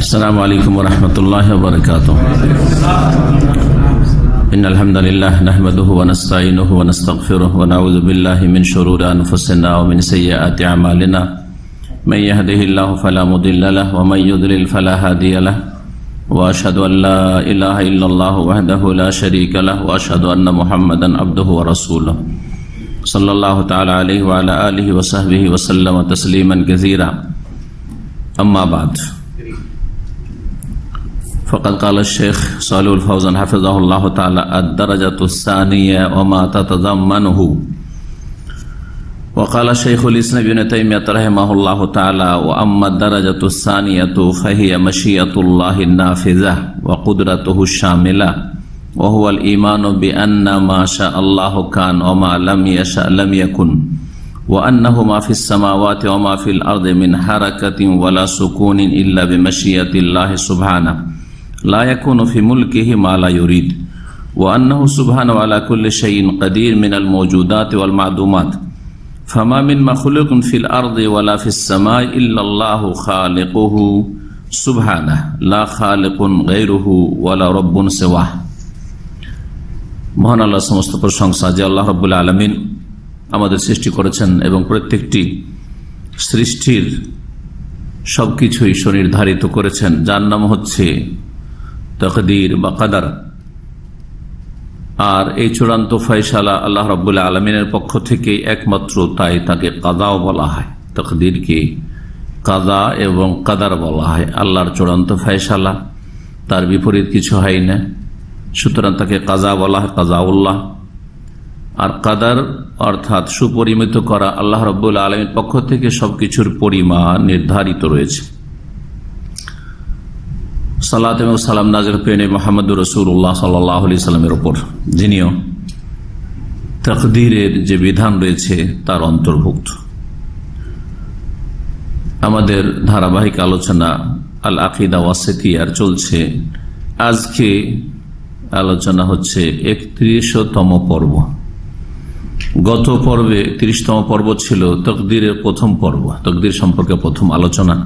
السلام عليكم ورحمة الله وبركاته. إن الحمد لله نحمده ونستعينه ونستغفره ونعوذ بالله من شرور أنفسنا ومن سيئات أعمالنا من يهده الله فلا مضل له ومن يضلل فلا هادي له وأشهد أن لا إله إلا الله وحده لا شريك له وأشهد أن محمدا عبده ورسوله صلى الله تعالى عليه وعلى آله وصحبه وسلم تسليما كثيرا. أما بعد، فقد قال الشيخ صالح الفوزان حفظه الله تعالى: الدرجة الثانية وما تتضمنه. وقال شيخ الإسلام ابن تيمية رحمه الله تعالى: وأما الدرجة الثانية فهي مشيئة الله النافذة وقدرته الشاملة، وهو الإيمان بأن ما شاء الله كان وما لم يشأ لم يكن، وأنه ما في السماوات وما في الأرض من حركة ولا سكون إلا بمشيئة الله سبحانه، لا يكون في ملكه ما لا يريد، وأنه سبحانه على كل شيء قدير من الموجودات والمعدومات، فما من مخلوق في الأرض ولا في السماء إلا الله خالقه سبحانه، لا خالق غيره ولا رب سواه। মহান আল্লাহ সমস্ত প্রশংসা যে আল্লাহ রাব্বুল আলামিন আমাদের সৃষ্টি করেছেন এবং প্রত্যেকটি সৃষ্টির সবকিছুই সুনির্ধারিত করেছেন, যার নাম হচ্ছে তাকদীর বা কাদার। আর এই চূড়ান্ত ফয়সালা আল্লাহ রাব্বুল আলামিনের পক্ষ থেকে একমাত্র, তাই তাকে কাদাও বলা হয়। তাকদীরকে কাদা এবং কাদার বলা হয়। আল্লাহর চূড়ান্ত ফয়সালা, তার বিপরীত কিছু হয় না, সুতরাং তাকে কাজা বলা হয়, কাজাউল্লাহ। আর কাদার অর্থাৎ সুপরিমিত করা, আল্লাহ রাব্বুল আলামিনের পক্ষ থেকে সবকিছুর পরিমাণ নির্ধারিত রয়েছে। সালাত এবং সালাম নাযিল পেনে মুহাম্মদুর রাসূলুল্লাহ সাল্লাল্লাহু আলাইহি সাল্লামের উপর, যিনিও তাকদীরের যে বিধান রয়েছে তার অন্তর্ভুক্ত। আমাদের ধারাবাহিক আলোচনা আল আকিদা ওয়াসিতিয়ার চলছে। আজকে আলোচনা হচ্ছে 31তম পর্ব। গত পর্বে 30তম পর্ব ছিল তাকদীরের প্রথম পর্ব, তাকদীর সম্পর্কে প্রথম আলোচনা।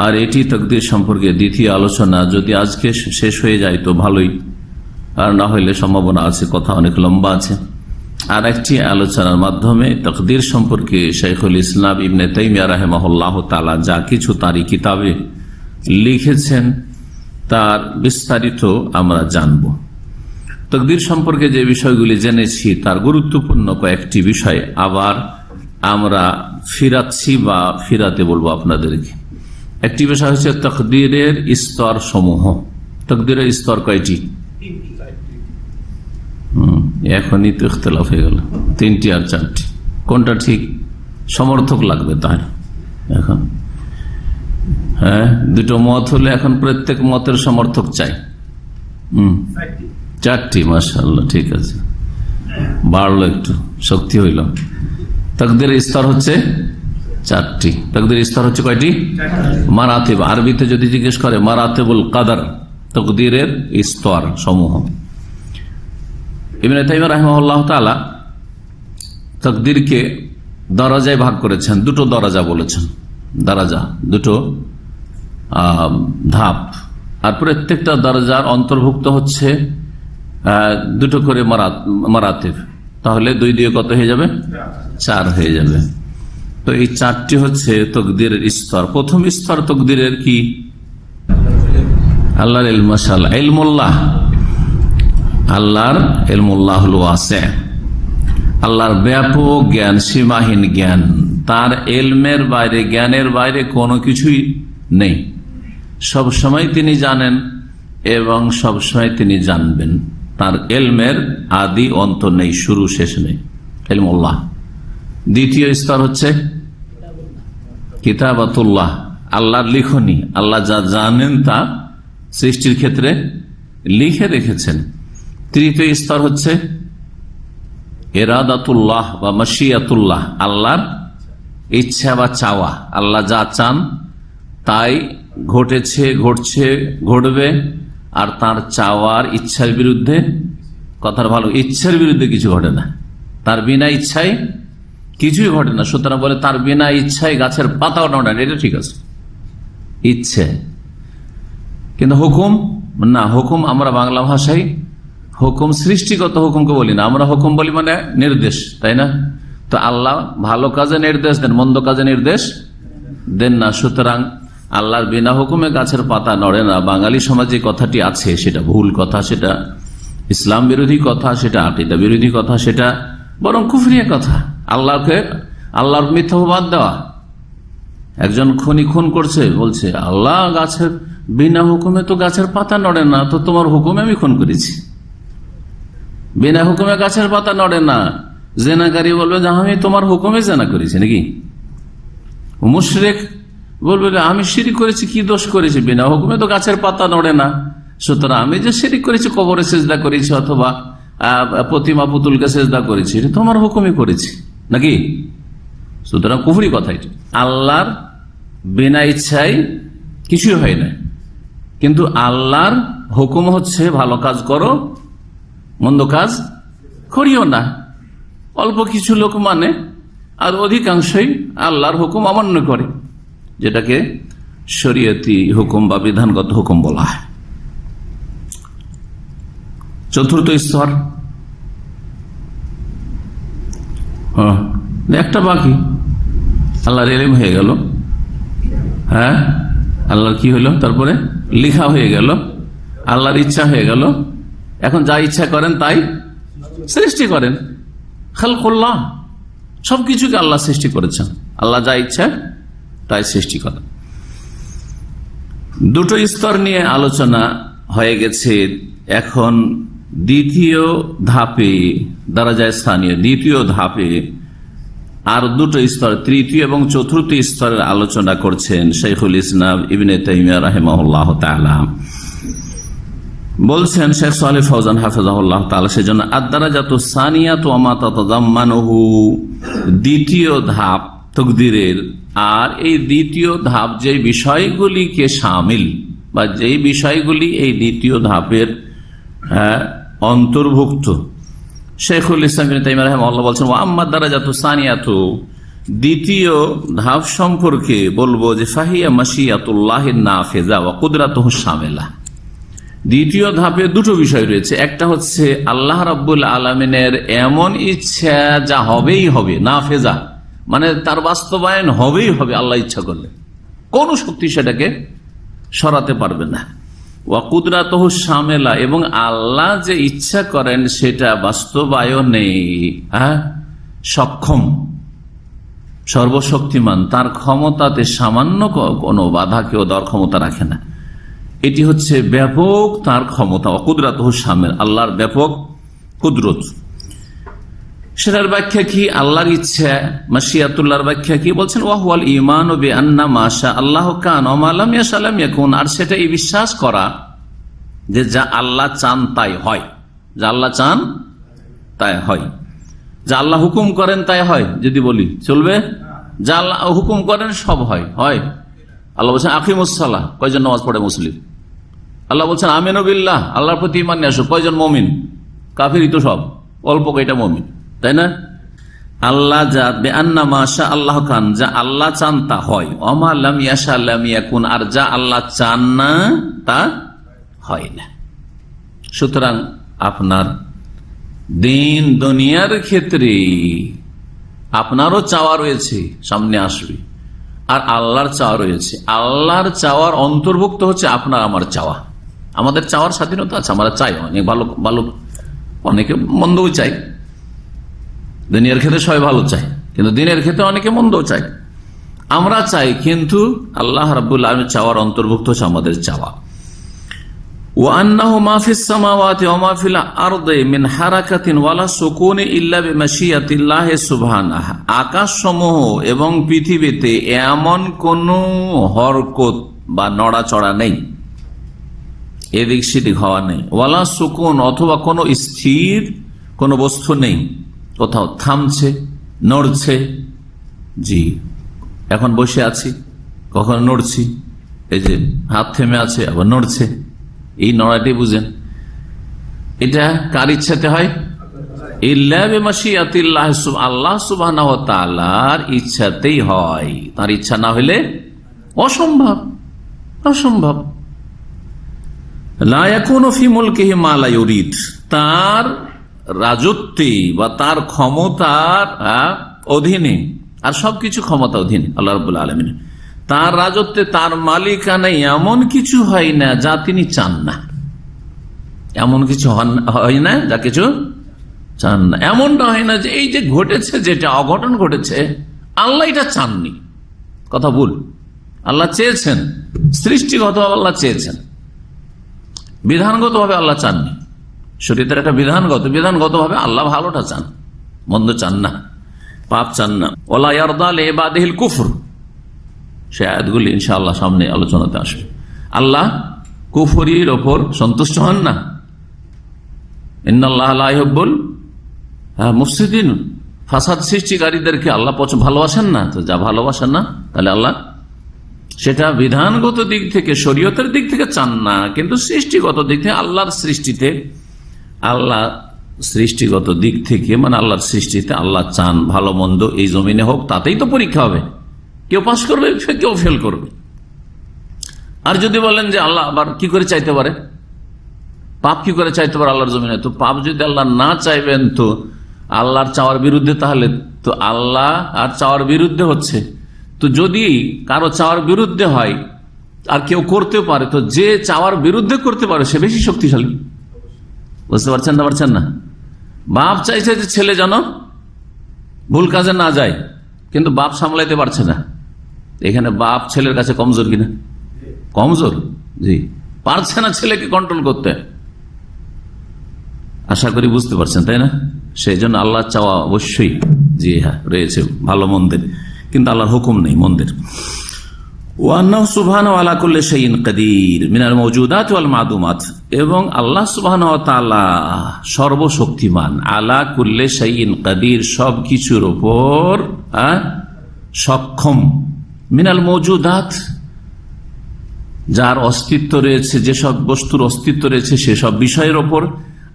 আর এটি তাকদীর সম্পর্কে দ্বিতীয় আলোচনা। যদি আজকে শেষ হয়ে যায় তো ভালোই, আর না হইলে সম্ভাবনা আছে, কথা অনেক লম্বা আছে। আর একটি আলোচনার মাধ্যমে তাকদীর সম্পর্কে শাইখুল ইসলাম ইবনে তাইমিয়া রাহিমাহুল্লাহ তাআলা যা কিছু তারই কিতাবে লিখেছেন তার বিস্তারিত আমরা জানব। তাকদীর সম্পর্কে যে বিষয়গুলি জেনেছি তার গুরুত্বপূর্ণ কয়েকটি বিষয় আবার আমরা ফিরাচ্ছি বা ফিরাতে বলবো আপনাদেরকে। একটি বিষয় হচ্ছে তাকদীরের স্তর সমূহ। তাকদীরের স্তর কয়টি? এখনই তো ইখতিলাফ হয়ে গেল, 3টি আর 4টি। কোনটা ঠিক? সমর্থক লাগবে তাহলে এখন। হ্যাঁ, দুটো মত হলে এখন প্রত্যেক মতের সমর্থক চাই। 4টি, মাশাআল্লাহ, ঠিক আছে, বাড়লো, একটু শক্তি হইল। তাকদীরের স্তর হচ্ছে 4টি। তাকদীরের স্তর হচ্ছে কয়টি? মারাতিব। আরবিতে যদি জিজ্ঞেস করে মারাতিবুল কাদার, তাকদীরের স্তর সমূহ। ইবনে তাইমিয়া রাহিমাহুল্লাহ তাআলা তাকদীরকে দরজায় ভাগ করেছেন, দুটো দরজা বলেছেন। দরজা দুটো ধাপ, আর প্রত্যেকটা দরজার অন্তর্ভুক্ত হচ্ছে দুটো করে মারাতিব। তাহলে 2 দিয়ে কত হয়ে যাবে? 4 হয়ে যাবে। তো এই 4টি হচ্ছে তাকদীরের স্তর। প্রথম স্তর তাকদীরের কি? আল্লাহর ইলম, মাশাআল্লাহ, ইলমুল্লাহ। আল্লাহর ইলমুল্লাহুল ওয়াসি', আল্লাহর ব্যাপক জ্ঞান, সীমাহীন জ্ঞান। তার ইলমের বাইরে, জ্ঞানের বাইরে কোনো কিছুই নেই। সব সময় তিনি জানেন এবং সব সময় তিনি জানবেন। তার ইলমের আদি অন্ত নেই, শুরু শেষ নেই, ইলমুল্লাহ। দ্বিতীয় স্তর হচ্ছে কিতাবাতুল্লাহ, আল্লাহর লিখনী। আল্লাহ যা জানেন তা সৃষ্টির ক্ষেত্রে লিখে রেখেছেন। তৃতীয় স্তর হচ্ছে ইরাদাতুল্লাহ বা মাশিয়াতুল্লাহ, আল্লাহর ইচ্ছা বা চাওয়া। আল্লাহ যা চান তাই ঘটেছে, ঘটছে, ঘটবে। আর তার চাওয়ার, ইচ্ছার বিরুদ্ধে, কথার ভালো, ইচ্ছার বিরুদ্ধে কিছু ঘটে না। তার বিনা ইচ্ছায় কিছুই ঘটে না। সুতরাং বলে তার বিনা ইচ্ছায় গাছের পাতাও নড়ে না, এটা ঠিক আছে। ইচ্ছে কিন্তু হুকুম না, হুকুম আমরা বাংলা ভাষায় হুকুম সৃষ্টিগত হুকুমকে বলি না, আমরা হুকুম বলি মানে নির্দেশ, তাই না? তো আল্লাহ ভালো কাজে নির্দেশ দেন, মন্দ কাজে নির্দেশ দেন না। সুতরাং আল্লাহর বিনা হুকুমে গাছের পাতা নড়ে না, বাঙালি সমাজে কথাটি আছে, সেটা ভুল কথা, সেটা ইসলাম বিরোধী কথা, সেটা আকীদা বিরোধী কথা, সেটা বরং কুফরিয়া কথা। আল্লাহর মিথ্যাবাদ দেওয়া। একজন খুন করছে, বলছে আল্লাহ গাছের বিনা হুকুমে তো গাছের পাতা নড়ে না, তো তোমার হুকুমে আমি খুন করেছি। বিনা হুকুমে গাছের পাতা নড়ে না। জেনাকারী বলবে যে আমি তোমার হুকুমে জেনা করেছি নাকি। মুশরিক বলবে আমি শিরিক করেছি, কি দোষ করেছি, বিনা হুকুমে তো গাছের পাতা নড়ে না, সুতরাং আমি যে শিরিক করেছি, কবরে সেজদা করেছি অথবা প্রতিমা পুতুলকে সেজদা করেছি, এটা তোমার হুকুমে করেছি নাকি। সুতরাং কুফরি কথা এটা। আল্লাহর বিনা ইচ্ছায় কিছুই হয় না, কিন্তু আল্লাহর হুকুম হচ্ছে ভালো কাজ করো, মন্দ কাজ করিও না। অল্প কিছু লোক মানে, আর অধিকাংশই আল্লাহর হুকুম অমান্য করে, যেটাকে শরীয়তি হুকুম বা বিধানগত হুকুম বলা হয়। চতুর্থ স্তর, একটা বাকি, আল্লাহর ইলম হয়ে গেল। হ্যাঁ, আল্লাহর কি হলো, তারপরে লিখা হয়ে গেল, আল্লাহর ইচ্ছা হয়ে গেল। এখন যা ইচ্ছা করেন তাই সৃষ্টি করেন। খালকুল্লাহ, সবকিছুকে আল্লাহ সৃষ্টি করেছেন, আল্লাহ যা ইচ্ছা তাই সৃষ্টি করেন। দুটো স্তর নিয়ে আলোচনা হয়ে গেছে। এখন দ্বিতীয় ধাপে, দারাজায়ে স্থানীয় দ্বিতীয় ধাপে আর দুটো স্তর, তৃতীয় এবং চতুর্থ স্তরের আলোচনা করছেন শাইখুল ইসলাম ইবনে তাইমিয়া রাহিমাহুল্লাহ তাআলা। বলছেন শেখ সালেহ ফওজান হাফিজাহুল্লাহ তাআলা, সেজন্য আদ-দারাজাতুস সানিয়াতু ওয়া মা তাতাযাম্মানুহু, দ্বিতীয় ধাপ তাকদীরের, আর এই দ্বিতীয় ধাপ যে বিষয়গুলিকে শামিল বা যেই বিষয়গুলি এই দ্বিতীয় ধাপের অন্তর্ভুক্ত, শেখুল ইসলাম ইবনে তাইমিয়া রাহিমাহুল্লাহ বলছেন ওয়া আম্মা দারাজাতুস সানিয়াতু, দ্বিতীয় ধাপ সম্পর্কে বলবো যে ফাহিয়া মাশিয়াতুল্লাহিন নাফিযা ওয়া কুদরাতুহুস শামিলা। দ্বিতীয় ধাপে দুটো বিষয় রয়েছে, একটা হচ্ছে আল্লাহ রাব্বুল আলামিনের এমন ইচ্ছা যা হবেই হবে, নাফিযা মানে তার বাস্তবায়ন হবেই হবে আল্লাহ ইচ্ছা করলে, কোন শক্তি সেটাকে সরাতে পারবে না। ওয়া কুদরাতুহু শামিলা, এবং আল্লাহ যে ইচ্ছা করেন সেটা বাস্তবায়নে সক্ষম, সর্বশক্তিমান, তার ক্ষমতাতে সামান্য কোনো বাধা কেউ দেওয়ার ক্ষমতা রাখে না। এটি হচ্ছে ব্যাপক তার ক্ষমতা। ওয়া কুদরাতুহু শামিল, আল্লাহর ব্যাপক কুদরত। সেটার ব্যাখ্যা কি? আল্লাহর ইচ্ছা, মাশিয়াতুল্লাহর ব্যাখ্যা কি? বলছেন ওয়া হুয়াল ঈমানু বিআন্না মা শা আল্লাহু কান ওয়া মা লাম ইয়াশা লাম ইয়াকুন, আর সেটা এই বিশ্বাস করা যে যা আল্লাহ চান তাই হয়, যা আল্লাহ চান তাই হয়, যা আল্লাহ হুকুম করেন তাই হয়। যদি বলি চলবে? যা আল্লাহ হুকুম করেন সব হয়। আল্লাহ বলছেন আকিমুস সালাহ, কয়জন নামাজ পড়ে মুসলিম? আল্লাহ বলছেন আমিনু বিল্লাহ, আল্লাহর প্রতি ঈমান নিয়ে আসো, কয়জন মুমিন? কাফিরই তো সব, অল্প কয়টা মুমিন, তাই না? আল্লাহ যা বিআন্না মা শা আল্লাহু কান, যা আল্লাহ চান তা হয়, ওয়া মা লাম ইয়াশা লাম ইয়াকুন, আর যা আল্লাহ চান না তা হয় না। সুতরাং আপনার দিন দুনিয়ার ক্ষেত্রে আপনারও চাওয়া রয়েছে, সামনে আসবে, আর আল্লাহর চাওয়া রয়েছে। আল্লাহর চাওয়ার অন্তর্ভুক্ত হচ্ছে আপনার আমার চাওয়া। আমাদের চাওয়ার স্বাধীনতা আছে, আমরা চাই অনেক ভালো ভালো, অনেকে মন্দও চাই। দুনিয়ার ক্ষেত্রে সবাই ভালো চাই, কিন্তু দিনের ক্ষেত্রে অনেকে মন্দও চাই। আমরা চাই, কিন্তু আল্লাহ রাব্বুল আলামিন চাওয়ার অন্তর্ভুক্ত হচ্ছে আমাদের চাওয়া। ওয়া আন্নাহু মা ফিস সামাওয়াতি ওয়া মা ফিল আরদি মিন হারাকাতিন ওয়ালা সুকুনি ইল্লা বিমাশিয়াতিল্লাহি সুবহানাহু, আকাশসমূহ এবং পৃথিবীতে এমন কোন হরকত বা নড়াচড়া নেই, এদিক সেদিক হওয়া নেই, ওয়ালা সুকুন অথবা কোনো স্থির কোনো বস্তু নেই, কোথাও থামছে, নড়ছে। জি, এখন বসে আছি, কখন নড়ছি, এই যে হাত থেমে আছে আবার নড়ছে, এই নড়াটি বুঝেন, এটা কার ইচ্ছাতে হয়? ইল্লা বিমাশিয়াতিল্লাহ, আল্লাহ সুবহানাহু ওয়া তাআলার ইচ্ছাতেই হয়। তার ইচ্ছা না হলে অসম্ভব, অসম্ভব। লা ইয়াকুনু ফি মুলকিহি মা লা ইউরিদ, তার রাজত্বে বা তার ক্ষমতার অধীনে, আর সবকিছু ক্ষমতা অধীনে আল্লাহ রাব্বুল আলামিন, তার রাজত্বে তার মালিকানায় এমন কিছু হয় না যা তিনি চান না, এমন কিছু হয় না যা কিছু চান না। এমনটা হয় না যে এই যে ঘটেছে, যেটা অঘটন ঘটেছে, আল্লাহ এটা চাননি, কথা ভুল। আল্লাহ চেয়েছেন, সৃষ্টিগতভাবে আল্লাহ চেয়েছেন, বিধানগতভাবে আল্লাহ চাননি। শরীয়তের একটা বিধানগতভাবে আল্লাহ ভালোটা চান, মন্দ চান না, পাপ চান না। ওয়ালা ইয়ারদা লিইবাদিহিল কুফর, সে আয়াতগুলি ইনশাআল্লাহ সামনে আলোচনাতে আসবে। আল্লাহ কুফরির ওপর সন্তুষ্ট হন না। ইন্নাল্লাহা লা ইউহিব্বুল মুফসিদিন, ফাসাদ সৃষ্টিকারীদেরকে আল্লাহ ভালোবাসেন না। তো যা ভালোবাসেন না, তাহলে আল্লাহ সেটা বিধানগত দিক থেকে, শরীয়তের দিক থেকে চান না, কিন্তু সৃষ্টিগত দিক থেকে আল্লাহর সৃষ্টিতে, আল্লাহ সৃষ্টিগত দিক থেকে মানে আল্লাহর সৃষ্টিতে আল্লাহ চান ভালো মন্দ এই জমিনে হোক, তাতেই তো পরীক্ষা হবে, কেউ পাস করবে, কেউ ফেল করবে। আর যদি বলেন যে আল্লাহ আবার কি করে চাইতে পারে, পাপ কি করে চাইতে পারে আল্লাহর জমিনে, তো পাপ যদি আল্লাহ না চাইবেন তো আল্লাহর চাওয়ার বিরুদ্ধে, তাহলে তো আল্লাহ আর চাওয়ার বিরুদ্ধে হচ্ছে। তো যদি কারো চাওয়ার বিরুদ্ধে হয় আর কেউ করতে পারে, তো যে চাওয়ার বিরুদ্ধে করতে পারে সে বেশি শক্তিশালী। বুঝতে পারছেন না? বাপ চাইছে যে ছেলে যেন ভুল কাজে না যায়, কিন্তু বাপ সামলাইতে পারছে না। এখানে বাপ ছেলের কাছে কমজোর কিনা? কমজোর, জি, পারছে না ছেলেকে কন্ট্রোল করতে। আশা করি বুঝতে পারছেন, তাই না? সেই জন্য আল্লাহ চাওয়া অবশ্যই, জি হ্যাঁ, রয়েছে ভালো মন্দের, কিন্তু আল্লাহর হুকুম নেই মন্দের। ওয়ান্নাহু সুবহানাহু আলা কুল্লি শাইইন কাদির মিনাল মাওজুদাত ওয়াল মাদুমাত, এবং আল্লাহ সুবহানাহু ওয়া তাআলা সর্বশক্তিমান, আলা কুল্লি শাইইন কাদির, সব কিছুর উপর সক্ষম, মিনাল মাওজুদাত, যার অস্তিত্ব রয়েছে, যেসব বস্তুর অস্তিত্ব রয়েছে সেসব বিষয়ের ওপর,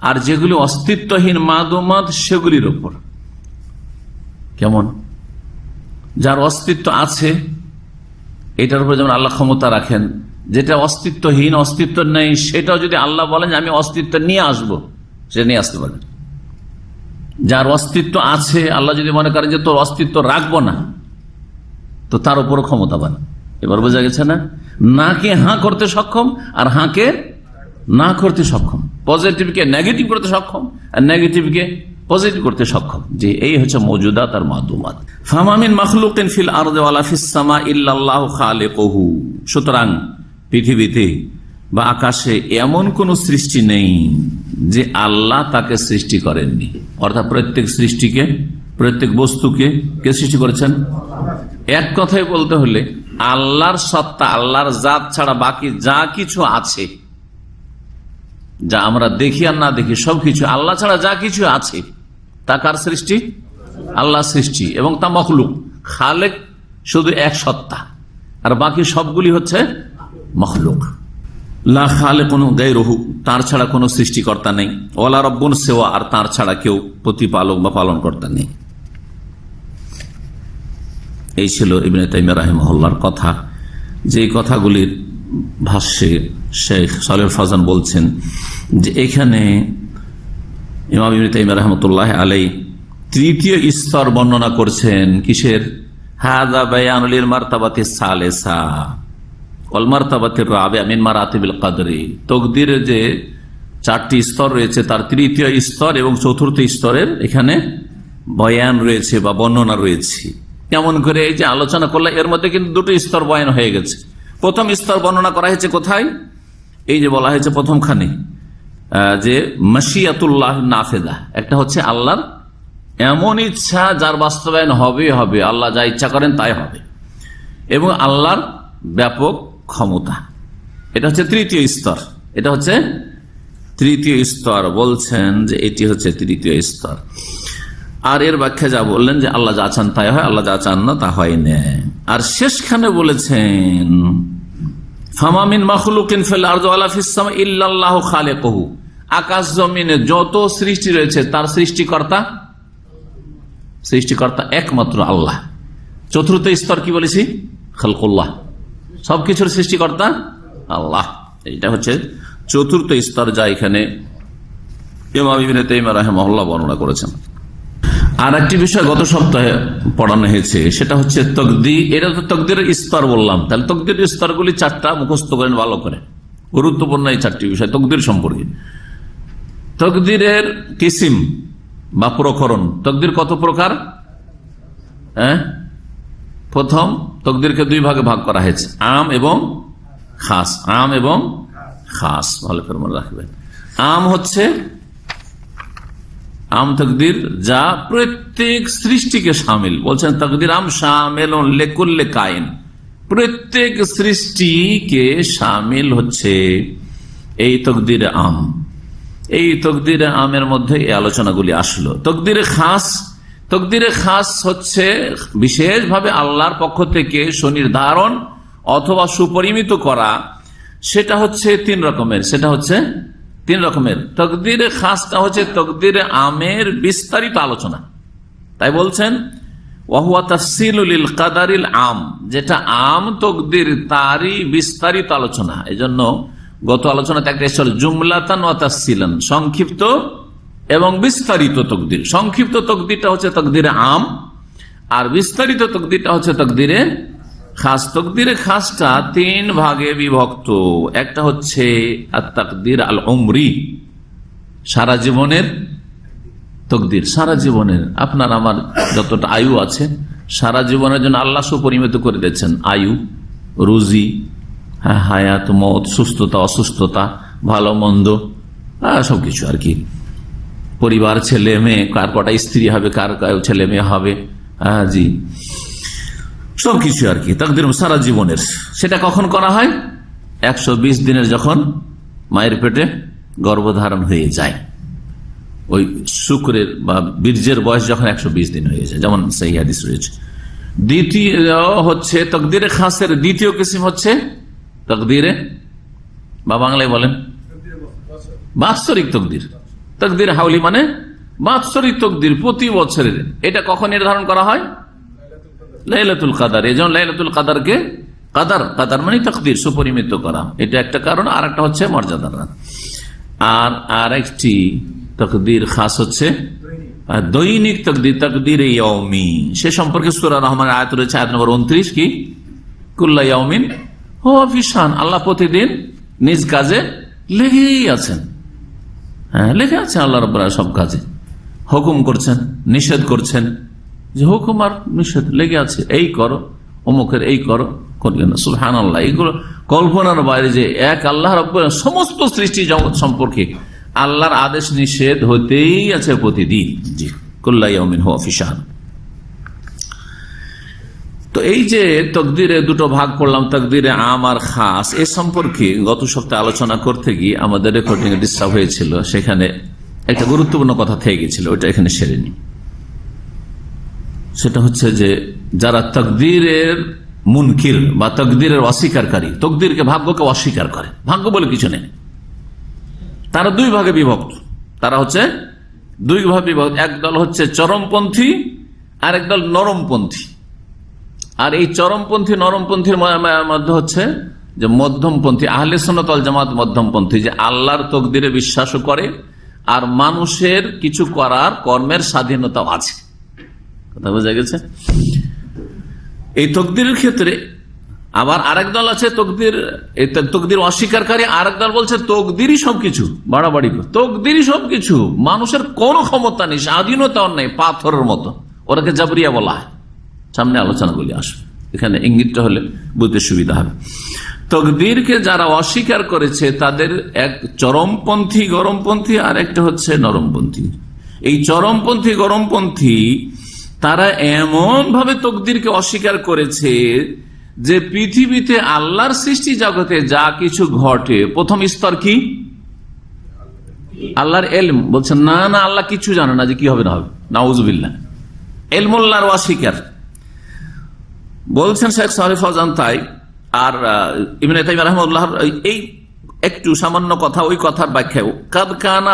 আর যেগুলি অস্তিত্বহীন মাদুমাত সেগুলির ওপর। কেমন? যার অস্তিত্ব আছে এটার উপর যেমন আল্লাহ ক্ষমতা রাখেন, যেটা অস্তিত্বহীন, অস্তিত্ব নেই, সেটাও যদি আল্লাহ বলেন যে আমি অস্তিত্ব নিয়ে আসবো, সে নিয়ে আসতে পারেন। যার অস্তিত্ব আছে, আল্লাহ যদি মনে করেন যে তোর অস্তিত্ব রাখবো না, তো তার উপরও ক্ষমতাবান। এবার বোঝা গেছে না? নাকে হাঁ করতে সক্ষম আর হাঁকে না করতে সক্ষম, পজিটিভকে নেগেটিভ করতে সক্ষম আর নেগেটিভকে পজিটিভ করতে সক্ষম। যে এই হচ্ছে মওজুদাত আর মাদুমাত। ফামা মিন মাখলুকিন ফিল আরদি ওয়ালা ফিস সামা ইল্লাল্লাহু খালিকুহু, সুতরাং পৃথিবীতে বা আকাশে এমন কোন সৃষ্টি নেই যে আল্লাহ তাকে সৃষ্টি করেননি। অর্থাৎ প্রত্যেক সৃষ্টিকে, প্রত্যেক বস্তুকে কে সৃষ্টি করেছেন? এক কথায় বলতে হলে আল্লাহর সত্তা, আল্লাহর জাত ছাড়া বাকি যা কিছু আছে, যা আমরা দেখি আর না দেখি, সবকিছু আল্লাহ ছাড়া যা কিছু আছে তা কার সৃষ্টি? আল্লাহ সৃষ্টি, এবং তা মখলুক। খালেক শুধু এক সত্তা, আর বাকি সবগুলি হচ্ছে মখলুক। লা খালেকুন গায়রুহু, তার ছাড়া কোনো সৃষ্টিকর্তা নেই। ওয়ালা রব্বুন সিওয়া, আর তার ছাড়া কেউ প্রতিপালক বা পালনকর্তা নেই। এই ছিল ইবনে তাইমিয়া রাহিমাহুল্লাহর কথা। যে কথাগুলির ভাষ্যে শেখ সালেহ ফাজান বলছেন যে এখানে ইমাম ইবনে তাইমিয়া রাহমাতুল্লাহ আলাইহি তৃতীয় স্তর বর্ণনা করছেন। কিসের? হাযা বায়ানুল মারতাবাতিস সালিসা ওয়াল মারতাবাতির রাবিআ মিন মারাতিবিল কদরি, তাকদীরের যে চারটি স্তর রয়েছে তার তৃতীয় স্তর এবং চতুর্থ স্তরের এখানে বয়ান রয়েছে বা বর্ণনা রয়েছে। কেমন করে? এই যে আলোচনা করলে এর মধ্যে কিন্তু দুটো স্তর বয়ান হয়ে গেছে। প্রথম স্তর বর্ণনা করা হয়েছে কোথায়? এই যে বলা হয়েছে প্রথমখানে যে মাশিয়াতুল্লাহ নাফেদা, একটা হচ্ছে আল্লাহর এমন ইচ্ছা যার বাস্তবায়ন হবে হবে, আল্লাহ যা ইচ্ছা করেন তাই হবে, এবং আল্লাহর ব্যাপক ক্ষমতা। এটা হচ্ছে তৃতীয় স্তর। এটা হচ্ছে তৃতীয় স্তর, বলছেন যে এটি হচ্ছে তৃতীয় স্তর। আর এর ব্যাখ্যা যা বললেন যে আল্লাহ যা চান তাই হয়, আল্লাহ যা চান না তা হয় না। আর শেষখানে বলেছেন ফামা মিন মাখলুকিন ফিল আরদি ওয়ালা ফিস সামা ইল্লাল্লাহু খালিকুহু, আকাশ জমিনে যত সৃষ্টি রয়েছে তার সৃষ্টিকর্তা একমাত্র আল্লাহ। চতুর্থ স্তর কি বলেছি? খালকুল্লাহ, সবকিছুর সৃষ্টিকর্তা আল্লাহ। এটা হচ্ছে চতুর্থ স্তর যা এখানে ইমাম ইবনে তাইমিয়া রাহিমাহুল্লাহ বর্ণনা করেছেন। আর একটি বিষয় গত সপ্তাহে পড়ানো হয়েছে, সেটা হচ্ছে তাকদীর। এটা তো তাকদীরের স্তর বললাম, তাহলে তাকদীরের স্তরগুলি 4টা মুখস্থ করেন ভালো করে। গুরুত্বপূর্ণ এই 4টি বিষয় তাকদীর সম্পর্কে। তাকদীরের কিসিম বা প্রকরণ, তাকদীর কত প্রকার? প্রথম, তাকদীরকে 2 ভাগে ভাগ করা হয়েছে, আম এবং খাস। আম এবং খাস ভালো করে মনে রাখবেন। আম হচ্ছে আম তাকদীর যা প্রত্যেক সৃষ্টিকে শামিল, বলছেন তাকদীর আম শামিলুন লিকুল্লি কায়েন, প্রত্যেক সৃষ্টিকে শামিল হচ্ছে এই তাকদীর আম। এই তাকদীর আমের মধ্যে এই আলোচনাগুলি আসলো। তাকদীরে খাস হচ্ছে বিশেষভাবে আল্লাহর পক্ষ থেকে সুনির্ধারণ অথবা সুপরিমিত করা, সেটা হচ্ছে 3 রকমের। সেটা হচ্ছে 3 রকমের। তাকদীরে খাসটা হচ্ছে তাকদীরে আমের বিস্তারিত আলোচনা। তাই বলছেন ওয়াহুয়া তাফসীলুল লিল কাদারিল আম, যেটা আম তাকদীর তারই বিস্তারিত আলোচনা। এজন্য গত আলোচনাতে একটা এসেছিল জুমলাতান ওয়া তাফসীলান, সংক্ষিপ্ত এবং বিস্তারিত তাকদীর। সংক্ষিপ্ত তাকদীরটা হচ্ছে তাকদীরে আম, আর বিস্তারিত তাকদীরটা হচ্ছে তাকদীরে খাস। তাকদীরে খাসটা 3 ভাগে বিভক্ত। একটা হচ্ছে আত-তাকদীর আল উমরি, সারা জীবনের তাকদীর। সারা জীবনের আপনার আমার যতটা আয়ু আছে, সারা জীবনের জন্য আল্লাহ সুপরিমিত করে দিয়েছেন আয়ু, রুজি, হায়াত, মত, সুস্থতা, অসুস্থতা, ভালো মন্দ, সবকিছু আর কি। পরিবার, ছেলে মেয়ে, কার কটা স্ত্রী হবে, কার ছেলে মেয়ে হবে, জি, সবকিছু আর কি তাকদীর সারা জীবনের। সেটা কখন করা হয়? 120 দিনের যখন মায়ের পেটে গর্ভধারণ হয়ে যায়, ওই শুক্রের বা বীর্যের বয়স যখন 120 দিন হয়ে যায়, যেমন সেই হাদিস রয়েছে। দ্বিতীয় হচ্ছে তাকদীরে খাসের দ্বিতীয় কিসিম হচ্ছে তাকদীরে, বা বাংলায় বলেন বাৎসরিক তাকদীর। তাকদীর হাউলি মানে বাৎসরিক তাকদীর, প্রতি বছরের। এটা কখন নির্ধারণ করা হয়? লাইলাতুল কাদার। এজন্য লাইলাতুল কাদারকে কাদার মানে তাকদীর, সুপরিমিত করা, এটা একটা কারণ। আর একটা হচ্ছে মর্যাদার। আর একটি তাকদীর খাস হচ্ছে দৈনিক তাকদীর, তাকদীর ইয়াউমি। সে সম্পর্কে সূরা রহমান আয়াত রয়েছে, আয়াত নম্বর 29, কি কুল্লা ইয়াউমিন হুয়া ফি শান, আল্লাহ প্রতিদিন নিজ কাজে লেগেই আছেন। লেগে আছেন আল্লাহ রাব্বুল আলামিন সব কাজে, হুকুম করছেন, নিষেধ করছেন, যে হুকুম আর নিষেধ লেগে আছে, এই করো, অমুকের এই করো, করলে না। সুবহানাল্লাহ, এগুলো কল্পনার বাইরে যে এক আল্লাহ রাব্বুল আলামিন সমস্ত সৃষ্টি জগৎ সম্পর্কে আল্লাহর আদেশ নিষেধ হতেই আছে প্রতিদিন। জি, কুল্লা ইয়াউমিন হুয়া ফি শান। তো এই যে তাকদীরে 2টো ভাগ করলাম, তাকদীরে আম আর খাস, এ সম্পর্কে গত সপ্তাহে আলোচনা করতে গিয়ে আমাদের রেকর্ডিং এ ডিস্টার্ব হয়েছিল, সেখানে একটা গুরুত্বপূর্ণ কথা থেকে গেছিল, ওইটা এখানে সেরে নি। সেটা হচ্ছে যে যারা তাকদীরের মুনকির বা তাকদীরের অস্বীকারী, তাকদীরকে, ভাগ্যকে অস্বীকার করে, ভাগ্য বলে কিছু নেই, তারা 2 ভাগে বিভক্ত। তারা হচ্ছে 2 ভাগে বিভক্ত। একদল হচ্ছে চরমপন্থী আর একদল নরমপন্থী। আর এই চরমপন্থী নরমপন্থীর মধ্যে হচ্ছে যে মধ্যমপন্থী, আহলে সুন্নাত ওয়াল জামাত মধ্যমপন্থী, যে আল্লাহর তাকদীরে বিশ্বাসও করে আর মানুষের কিছু করার কর্মের স্বাধীনতাও আছে। কথা বোঝা গেছে? এই তাকদীরের ক্ষেত্রে আবার আরেক দল আছে তাকদীর অস্বীকারী, আরেক দল বলছে তাকদীরই সবকিছু, বাড়াবাড়ি তাকদীরই সবকিছু, মানুষের কোনো ক্ষমতা নেই, স্বাধীনতাও নেই, পাথরের মতো। ওরাকে জাবরিয়া বলা হয়। সামনে আলোচনাগুলি আসবে, এখানে ইঙ্গিতটা হলে বুঝতে সুবিধা হবে। তাকদীরকে যারা অস্বীকার করেছে তাদের এক চরমপন্থী, গরমপন্থী, আর একটা হচ্ছে নরমপন্থী। এই চরমপন্থী, গরমপন্থী তারা এমন ভাবে তাকদীরকে অস্বীকার করেছে যে পৃথিবীতে আল্লাহর সৃষ্টি জগতে যা কিছু ঘটে, প্রথম স্তর কি? আল্লাহর ইলম। বলছেন না না, আল্লাহ কিছু জানে না যে কি হবে না হবে, নাউজুবিল্লাহ। ইলমুল্লাহর অস্বীকার বলছেন শেখ সালেহ ফাওজান। তাই আর ইবনে তাইমিয়া রাহিমাহুল্লাহর এই একটু সামান্য কথা, ওই কথার ব্যাখ্যা, কাদ কানা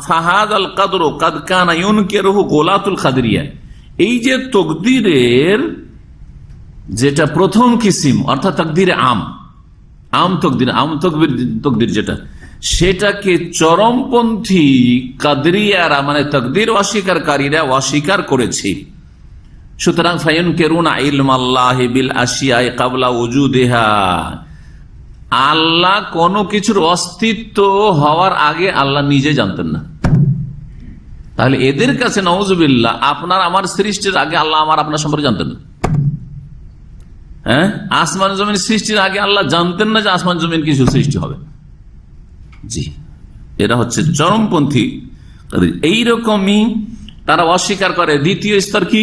ফাহাদাল কাদরু কাদ কানা ইউনকিরুহু গোলাতুল কাদরিয়া। এই যে তাকদীরের যেটা প্রথম কিসিম, অর্থাৎ তাকদীরে আম তাকদীর, আম তাকদীর যেটা, সেটাকে চরমপন্থী কাদরিয়ারা মানে তাকদীর অস্বীকারীরা অস্বীকার করেছে। সুতরাং ফায়ুনকিরুনা ইলমাল্লাহি বিল আশিয়াই ক্বাবলা উজুদিহা, আল্লাহ কোন কিছুর অস্তিত্ব হওয়ার আগে আল্লাহ নিজে জানতেন না। তাহলে এদের কাছে নাউজুবিল্লাহ আপনার আমার সৃষ্টির আগে আল্লাহ আমার আপনার সম্পর্কে জানতেন না। হ্যাঁ, আসমান জমিন সৃষ্টির আগে আল্লাহ জানতেন না যে আসমান জমিন কিছু সৃষ্টি হবে। জি, এরা হচ্ছে চরমপন্থী। এইরকমই তারা অস্বীকার করে। দ্বিতীয় স্তর কি?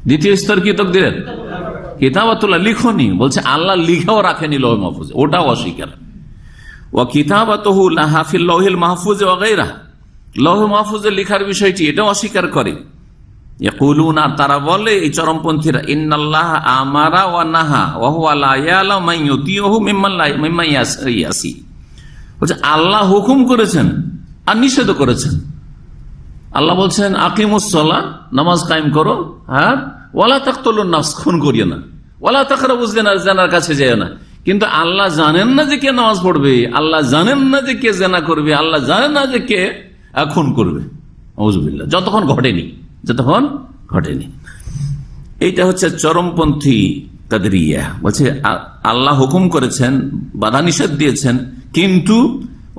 দ্বিতীয় স্তর কি তাকদীরের? কিতাবাতুল্লাহ, লিখনি। বলছে আল্লাহ লিখাও রাখেনি লৌহ মাহফুজে, ওটাও অস্বীকার। ওয়া কিতাবাতুহু লাহা ফিল লাওহিল মাহফুজ ওয়া গায়রা, লৌহ মাহফুজে লিখার বিষয়টি এটাও অস্বীকার করে। ইয়াকুলুনা, তারা বলে এই চরমপন্থীরা, ইন্নাল্লাহ আমারা ওয়া নাহা ওয়া হুয়া লা ইয়ালামু মান ইউতিহু মিম্মান ইয়াসি। বলছে আল্লাহ হুকুম করেছেন আর নিষেধ করেছেন। আল্লাহ বলছেন আকিমুস সালাহ, নামাজ কায়েম করো, আর ওয়ালা তাকতুলুন নাফস, খুন করিও না, ওয়ালা তাকরাবুজ জিনা, জিনার কাছে যেও না। কিন্তু আল্লাহ জানেন না যে কে নামাজ পড়বে, আল্লাহ জানেন না যে কে জিনা করবে, আল্লাহ জানেন না যে কে খুন করবে। আউযুবিল্লাহ, যতক্ষণ ঘটেনি। এইটা হচ্ছে চরমপন্থী কাদরিয়া। বলছে আল্লাহ হুকুম করেছেন, বাধা নিষেধ দিয়েছেন, কিন্তু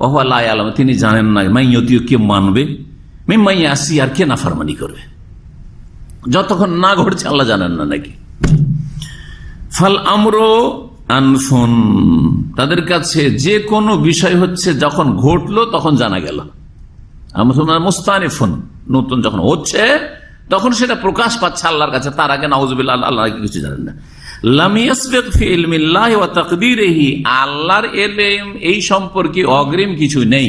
ওয়া লা ইয়ালামু, তিনি জানেন না মাইয়ুতিউ, কে মানবে, মিম্মান ইয়াসি, আর কে নাফরমানি করবে। যতক্ষণ না ঘটছে আল্লাহ জানেন না নাকি। ফাল আমরু আনফুন, তাদের কাছে যে কোনো বিষয় হচ্ছে যখন ঘটলো তখন জানা গেল। মুস্তানিফুন, নতুন যখন হচ্ছে তখন সেটা প্রকাশ পাচ্ছে আল্লাহর কাছে, তার আগে নাউজুবিল্লাহ আল্লাহ কিছু জানেন না। লাম ইয়াসবিক ফি ইলমিল্লাহি ওয়া তাকদীরিহি, আল্লাহর ইলম এই সম্পর্কে অগ্রিম কিছু নেই,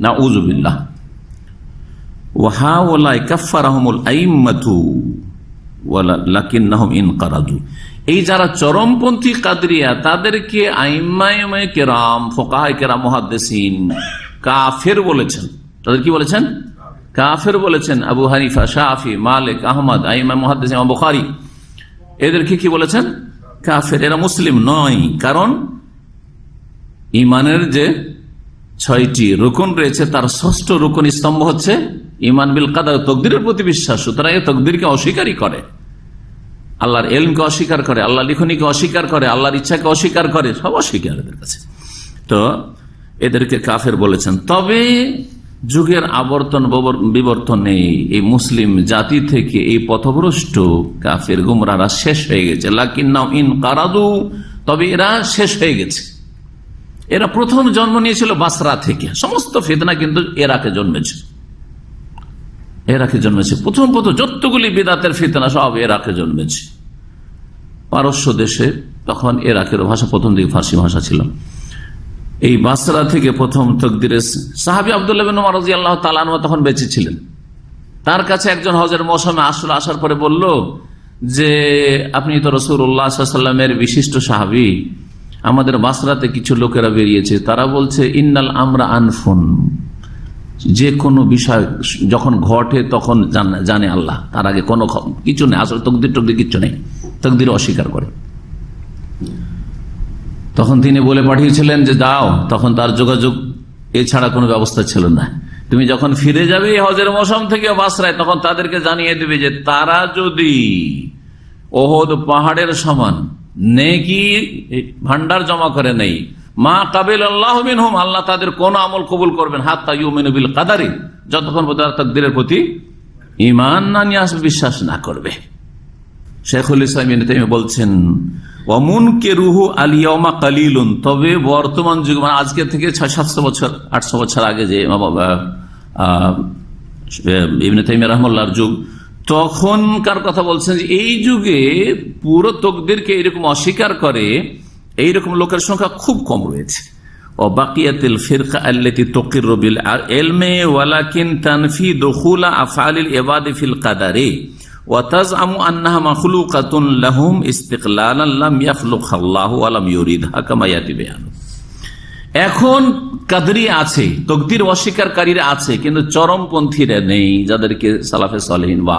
নাউজুবিল্লাহ। ওয়া হাউলাই কাফফারাহুমুল আইম্মাতু ওয়ালাকিন্নাহুম ইনকারাদু, এই যারা চরমপন্থী কাদরিয়া তাদেরকে আইম্মায়ে কেরাম, ফুকাহায়ে কেরাম, মুহাদ্দিসিন কাফের বলেছেন। তাদের কি বলেছেন? কাফের বলেছেন। আবু হানিফা, শাফি, মালিক, আহমদ, আইম্মা মুহাদ্দিস, ইমাম বুখারী, এদেরকে কি বলেছেন? কাফের। এরা মুসলিম নয়, কারণ ইমানের যে 6টি রুকন রয়েছে তার 6ষ্ঠ রুকন স্তম্ভ হচ্ছে ইমান বিল কাদার, তকদিরের প্রতি বিশ্বাস। সুতরাং এই তকদিরকে অস্বীকারই করে, আল্লাহর ইলমকে অস্বীকার করে, আল্লাহ লিখনিকে অস্বীকার করে, আল্লাহর ইচ্ছাকে অস্বীকার করে, সব অস্বীকার এদের কাছে। তো এদেরকে কাফের বলেছেন। তবে যুগের আবর্তন বিবর্তনে এই মুসলিম জাতি থেকে এই পথভ্রষ্ট কাফের গুমরারা শেষ হয়ে গেছে। লাকিন্নাহুম ইনকারাদু, তবে এরা শেষ হয়ে গেছে। এরা প্রথম জন্ম নিয়েছিল বাসরা থেকে, সমস্ত ফিতনা কিন্তু ইরাকে জন্মেছে। প্রথম যতগুলি বিদাতের ফিতনা সব ইরাকে জন্মেছে। পারস্য দেশে, তখন ইরাকের ভাষা প্রথম দিকে ফার্সি ভাষা ছিল। এই বাসরা থেকে প্রথম তাকদীরের সাহাবী আব্দুল্লাহ ইবনে উমর রাদিয়াল্লাহু তাআলা আনহু তখন বেঁচে ছিলেন। তার কাছে একজন হজের মৌসুমে আসার পরে বলল যে আপনি তো রাসূলুল্লাহ সাল্লাল্লাহু আলাইহি ওয়াসাল্লামের বিশিষ্ট সাহাবী, আমাদের বাসরাতে কিছু লোকেরা বেরিয়েছে, তারা বলছে ইন্নাল আমরা আনফুন, যে কোনো বিষয় যখন ঘটে তখন জানে আল্লাহ, তার আগে কোনো কিছু নেই, আসলে তকদির কিচ্ছু নেই, তকদির অস্বীকার করে। তখন তিনি বলে পাঠিয়েছিলেন যে যাও, তখন তার যোগাযোগ এছাড়া কোনো ব্যবস্থা ছিল না। তুমি যখন ফিরে যাবে হজের মৌসুম থেকে বাসরায়, তখন তাদেরকে জানিয়ে দেবে যে তারা যদি ওহদ পাহাড়ের সমান নেকি ভান্ডার জমা করে নেই, মা কাবিল আল্লাহ মিনহুম, আল্লাহ তাদের কোন আমল কবুল করবেন, হাত্তা ইউমিনু বিল কাদারি, যতক্ষণ পর্যন্ত তাকদীরের প্রতি ঈমান না নিয়ে আসবে, বিশ্বাস না করবে। শেখুল ইসলাম ইবনে তাইমিয়া বলছেন ওয়ামুনকিরুহু আল ইয়াওমা কালিলুন, তবে বর্তমান যুগ মানে আজকে থেকে 600-700 বছর 800 বছর আগে যে ইবনে তাইমিয়া রাহিমাহুল্লাহর যুগ, তখনকার কথা বলছেন যে এই যুগে পুরো তকদিরকে এরকম অস্বীকার করে এইরকম লোকের সংখ্যা খুব কম রয়েছে। ও বাকিয়াতিল ফিরকা আল্লাতী তুকিরু বিল ইলমি ওয়ালাকিন তানফি দুখুলা আফআলিল ইবাদি ফিল কাদারি ওয়া তাজআমু আন্নাহা মাখলুকাতুন লাহুম ইস্তিকলালান লাম ইয়াখলুকাল্লাহু ওয়া লাম ইউরিদহা কামা ইয়াতি বায়ান। এখন কাদরি আছে, তকদির অস্বীকারীরা আছে, কিন্তু চরমপন্থীরা নেই, যাদেরকে সালাফে সালেহিন বা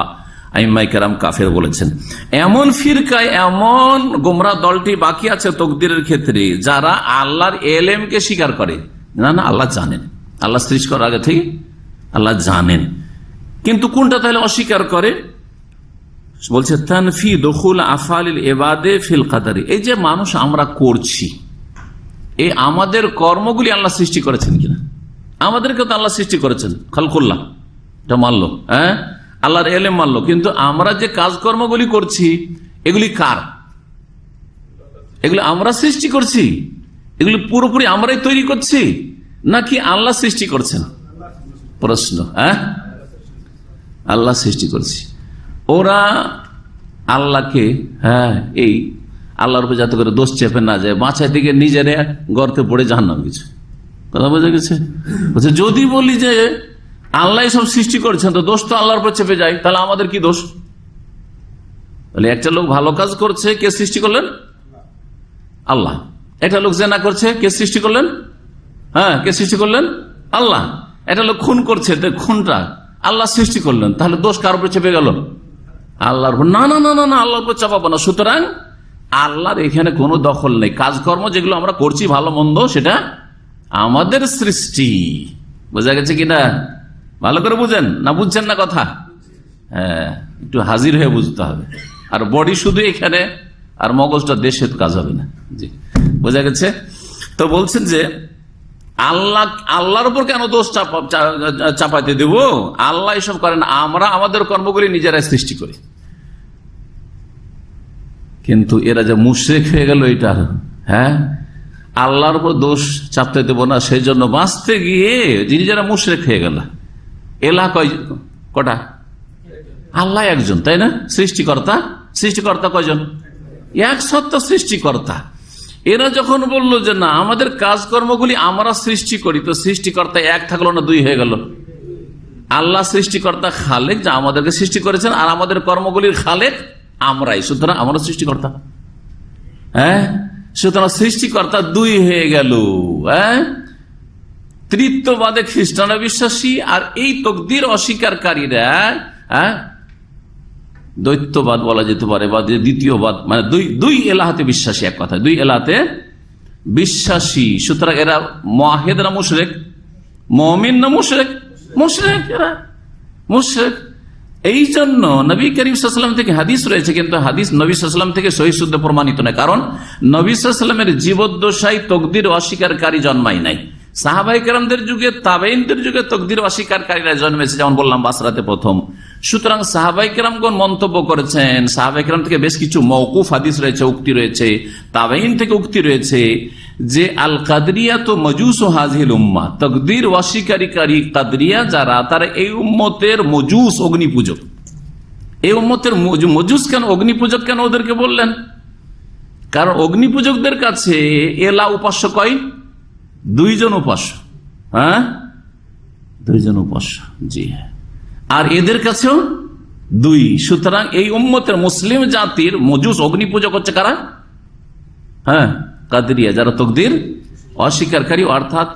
আইম্মায়ে কেরাম কাফের বলেছেন। এমন ফিরকায়, এমন গোমরা দলটি বাকি আছে তকদিরের ক্ষেত্রে, যারা আল্লাহর এলেমকে স্বীকার করে। না না, আল্লাহ জানেন, আল্লাহ সৃষ্টি করার আগে থেকে আল্লাহ জানেন, কিন্তু কোনটা তাহলে অস্বীকার করে? বলছে তানফি দুখুল আফআলিল ইবাদে ফিল কাদারি। এই যে মানুষ আমরা করছি, এই আমাদের কর্মগুলি আল্লাহ সৃষ্টি করেছেন কিনা? আমাদেরকে তো আল্লাহ সৃষ্টি করেছেন, খালকুল্লাহ, এটা মানলো, হ্যাঁ, আল্লাহর এলেম মানলো, কিন্তু আমরা যে কাজকর্মগুলি করছি এগুলি কার? এগুলি আমরা সৃষ্টি করছি? এগুলি পুরোপুরি আমরাই তৈরি করছি নাকি আল্লাহ সৃষ্টি করছেন? প্রশ্ন, হ্যাঁ, আল্লাহ সৃষ্টি করছি। ওরা আল্লাহকে, হ্যাঁ, এই আল্লাহর উপর যাতে করে দোষ চেপে না যায়, বাঁচাই থেকে নিজেরা গর্তে পড়ে জাহান্নামে কিছু। কথা বোঝা গেছে? বলছে যদি বলি যে আল্লাহ সব সৃষ্টি করছেন, তো দোষ তো আল্লাহর উপর চেপে যায়, তাহলে আমাদের কি দোষ? বলে একটা লোক ভালো কাজ করছে, কে সৃষ্টি করলেন? আল্লাহ। একটা লোক জেনা করছে, কে সৃষ্টি করলেন? হ্যাঁ, কে সৃষ্টি করলেন? আল্লাহ। একটা লোক খুন করছে, খুনটা আল্লাহ সৃষ্টি করলেন, তাহলে দোষ কার উপর চেপে গেল? আল্লাহর উপর। না না না না, আল্লাহর উপর চাপাবো না। সুতরাং আল্লাহর এখানে কোনো দখল নেই। কাজকর্ম যেগুলো আমরা করছি ভালো মন্দ, সেটা আমাদের সৃষ্টি। বোঝা গেছে কিনা? ভালো করে বুঝেন না, বুঝছেন না কথা? হ্যাঁ, একটু হাজির হয়ে বুঝতে হবে। আর বডি শুধু এখানে, আর মগজটা দেশে কাজ হবে না। জি, বোঝা গেছে? তো বলছেন যে আল্লাহর উপর কেন দোষ চাপাইতে দেব? আল্লাহ এসব করেন, আমরা আমাদের কর্মগুলি নিজেরাই সৃষ্টি করি। কিন্তু এরা যে মুশরিক হয়ে গেল, এটা, হ্যাঁ, আল্লাহর উপর দোষ চাপতে দেব না, সেই জন্য বাঁচতে গিয়ে যিনি যারা মুশরিক হয়ে গেল। এলাহ কটা? আল্লাহ একজন, তাই না? সৃষ্টিকর্তা, সৃষ্টিকর্তা কয়জন? এক সত্তা সৃষ্টিকর্তা। এরা যখন বললো যে না, আমাদের কাজকর্মগুলি আমরা সৃষ্টি করি, তো সৃষ্টিকর্তা এক থাকলো না, দুই হয়ে গেল। আল্লাহ সৃষ্টিকর্তা খালেক, যা আমাদেরকে সৃষ্টি করেছেন, আর আমাদের কর্মগুলির খালেক আমরাই, সুতরাং আমরা সৃষ্টিকর্তা। হ্যাঁ, সুতরাং সৃষ্টিকর্তা দুই হয়ে গেল। হ্যাঁ, তৃতীয়বাদে খ্রিস্টানরা বিশ্বাসী, আর এই তকদির অস্বীকারীরা, হ্যাঁ, দ্বৈতবাদ বলা যেতে পারে, বা দ্বিতীয়বাদ, মানে দুই এলাহাতে বিশ্বাসী, এক কথা দুই এলাহাতে বিশ্বাসী। সুতরাং এরা মুওয়াহিদরা মুশরিক, মুমিন না মুশরিক? মুশরিক, এরা মুশরিক। এই জন্য নবী করিম সাল্লাল্লাহু আলাইহি ওয়াসাল্লাম থেকে হাদিস রয়েছে, কিন্তু হাদিস নবী সাল্লাল্লাহু আলাইহি ওয়াসাল্লাম থেকে সহিহ শুদ্ধ প্রমাণিত নয়। কারণ নবী সাল্লাল্লাহু আলাইহি ওয়াসাল্লামের জীবদ্দশায় তকদির অস্বীকারী জন্মায় নাই। সাহাবায়ে কেরামদের যুগে, তাবেঈনদের যুগে তকদির অস্বীকারীরা জন্মেছে, যেমন বললাম বাসরাতে প্রথম। সুতরাং সাহাবায়ে কেরামগণ মন্তব্য করেছেন, সাহাবায়ে কেরাম থেকে বেশ কিছু মওকুফ হাদিস রয়েছে, উক্তি রয়েছে, তাবেঈন থেকে উক্তি রয়েছে যে আল কাদরিয়া তো মজুস হাজিল উম্মাহ, তকদির অস্বীকারী কাদরিয়া যারা, তারা এই উম্মতের মজুস, অগ্নিপূজক। এই উম্মতের মজুস কেন, অগ্নিপূজক কেন ওদেরকে বললেন? কারণ অগ্নিপূজকদের কাছে এলা উপাস্য কয়? দুইজন উপাস্য। হ্যাঁ, দুইজন উপাস্য, জি হ্যাঁ। আর এদের কাছেও দুই। সুতরাং এই উম্মতের মুসলিম জাতির মজুস, অগ্নিপূজক হচ্ছে কারা? হ্যাঁ, কাদরিয়া, যারা তকদির অস্বীকারী, অর্থাৎ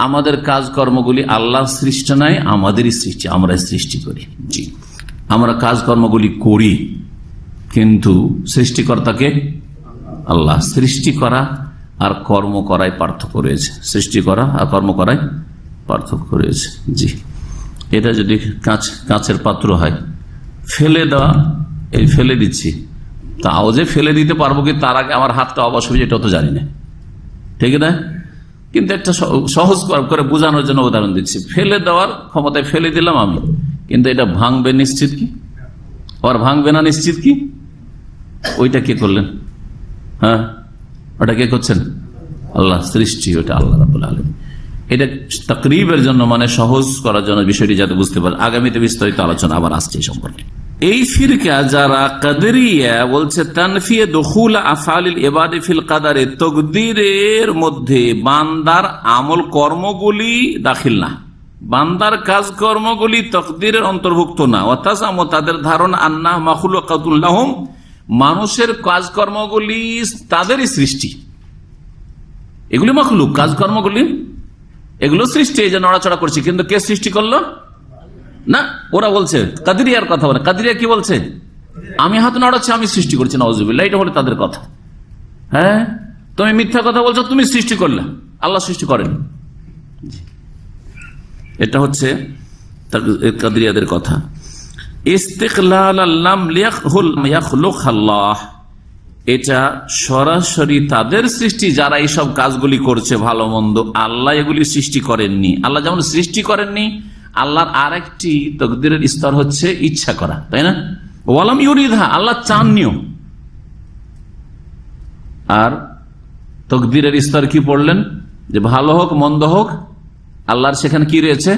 আমাদের কাজকর্মগুলি আল্লাহর সৃষ্টি নয়, আমাদেরই সৃষ্টি, আমরা সৃষ্টি করি। জি, আমরা কাজকর্মগুলি করি, কিন্তু সৃষ্টিকর্তাকে আল্লাহ। সৃষ্টি করা আর কর্ম করায় পার্থক্য রয়েছে, সৃষ্টি করা আর কর্ম করায় পার্থক্য রয়েছে। জি, এটা যদি কাঁচের পাত্র হয়, ফেলে দেওয়া, এই ফেলে দিচ্ছি, তাও যে ফেলে দিতে পারবো কি তার আগে আমার হাতটা অবশ্য, এটা তো জানি না, ঠিক না? কিন্তু একটা সহজ করে বোঝানোর জন্য উদাহরণ দিচ্ছি। ফেলে দেওয়ার ক্ষমতায় ফেলে দিলাম আমি, কিন্তু এটা ভাঙবে নিশ্চিত কি? আর ভাঙবে না নিশ্চিত কি? ওইটা কে করলেন? হ্যাঁ, ওটা কে করছেন? আল্লাহ। সৃষ্টি ওটা আল্লাহ রাব্বুল আলামিন। এটা তাকরীবের জন্য, মানে সহজ করার জন্য বিষয়টি যাতে বুঝতে পারে। আগামীতে বিস্তারিত আলোচনা আবার আসছে এই সম্পর্কে। এই ফিরকা যারা কাদরিয়া বলছে তানফিয়ে দুখুল আফআলিল ইবাদি ফিল কাদারে, তকদিরের মধ্যে বান্দার আমল কর্মগুলি দাখিল না, বান্দার কাজ কর্মগুলি তকদিরের অন্তর্ভুক্ত না। অর্থাৎ তাদের ধারণা আন্না মাখলুকাতুল লাহুম, মানুষের কাজকর্মগুলি তাদেরই সৃষ্টি, এগুলি মাখলুক, কাজকর্মগুলি এগুলো সৃষ্টি, এই যে নড়াচড়া করছি, কিন্তু কে সৃষ্টি করলো? না, ওরা বলছে কাদরিয়ার কথা বলে। কাদরিয়া কি বলছে? আমি হাত নাড়াচ্ছি, আমি সৃষ্টি করছি, নাউজুবিল্লাহ, এটা হলো তাদের কথা। হ্যাঁ, তুমি মিথ্যা কথা বলছো, তুমি সৃষ্টি করলে, আল্লাহ সৃষ্টি করেন। এটা হচ্ছে কাদরিয়াদের কথা। ইস্তিকলাল লাম ইয়াখলুক আল্লাহ, এটা সরাসরি তাদের সৃষ্টি যারা এইসব কাজগুলি করছে, ভালো মন্দ, আল্লাহ এগুলি সৃষ্টি করেননি। আল্লাহ যেমন সৃষ্টি করেননি, আল্লাহর আরেকটি তাকদীরের স্তর হচ্ছে ইচ্ছা করা, তাই না? ওয়ালাম ইউরিদহা, আল্লাহ চাননিও। আর তাকদীরের স্তর কি পড়লেন? যে ভালো হোক মন্দ হোক, আল্লাহর সেখানে কি রয়েছে?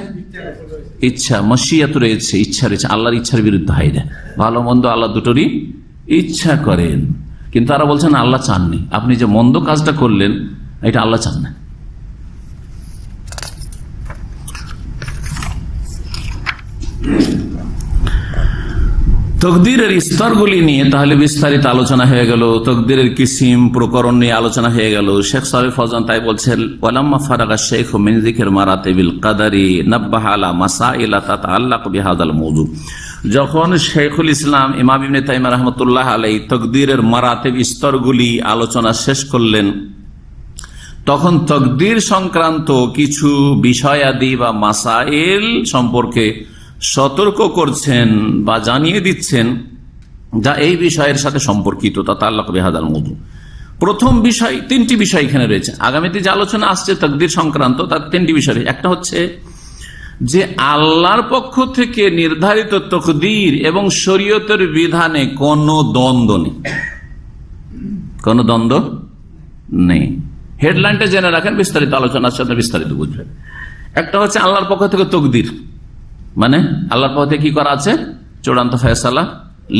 ইচ্ছা, মশিয়াত রয়েছে, ইচ্ছা রয়েছে। আল্লাহর ইচ্ছার বিরুদ্ধে হয় না। ভালো মন্দ আল্লাহ দুটোরই ইচ্ছা করেন, কিন্তু তারা বলছেন আল্লাহ চাননি। আপনি যে মন্দ কাজটা করলেন, এটা আল্লাহ চান না। তকদিরের স্তরগুলি নিয়ে তাহলে বিস্তারিত আলোচনা হয়ে গেল, তকদিরের কিসিম প্রকরণ নিয়ে আলোচনা হয়ে গেল। শেখ সালেহ ফৌজান তাই বলছেন, ওয়ালাম্মা ফারাগা শাইখ মিন যিকর মারাতিবিল কদরি নাব্বাহা আলা মাসাইলা তাতাআল্লাক বিহাযাল মওযু। যখন শেখুল ইসলাম ইমাম ইবনে তাইমিয়া রাহমাতুল্লাহ আলাইহি তকদিরের মারাতিব স্তরগুলি আলোচনা শেষ করলেন, তখন তকদির সংক্রান্ত কিছু বিষয়াদি বা মাসাইল সম্পর্কে সতর্ক করছেন বা জানিয়ে দিচ্ছেন, যা এই বিষয়ের সাথে সম্পর্কিত। তাতাআল্লাক বিহাযাল মওযু। প্রথম বিষয়, তিনটি বিষয় এখানে রয়েছে। আগামীতে যে আলোচনা আসছে তকদির সংক্রান্ত, তার তিনটি বিষয়। একটা হচ্ছে যে আল্লাহর পক্ষ থেকে নির্ধারিত তকদির এবং শরীয়তের বিধানে কোনো দ্বন্দ্ব নেই, কোনো দ্বন্দ্ব নেই। হেডলাইনটা জেনে রাখেন, বিস্তারিত আলোচনার সাথে বিস্তারিত বুঝবেন। একটা হচ্ছে আল্লাহর পক্ষ থেকে তকদির, মানে আল্লাহর পক্ষ থেকে কি করা আছে? চূড়ান্ত ফয়সালা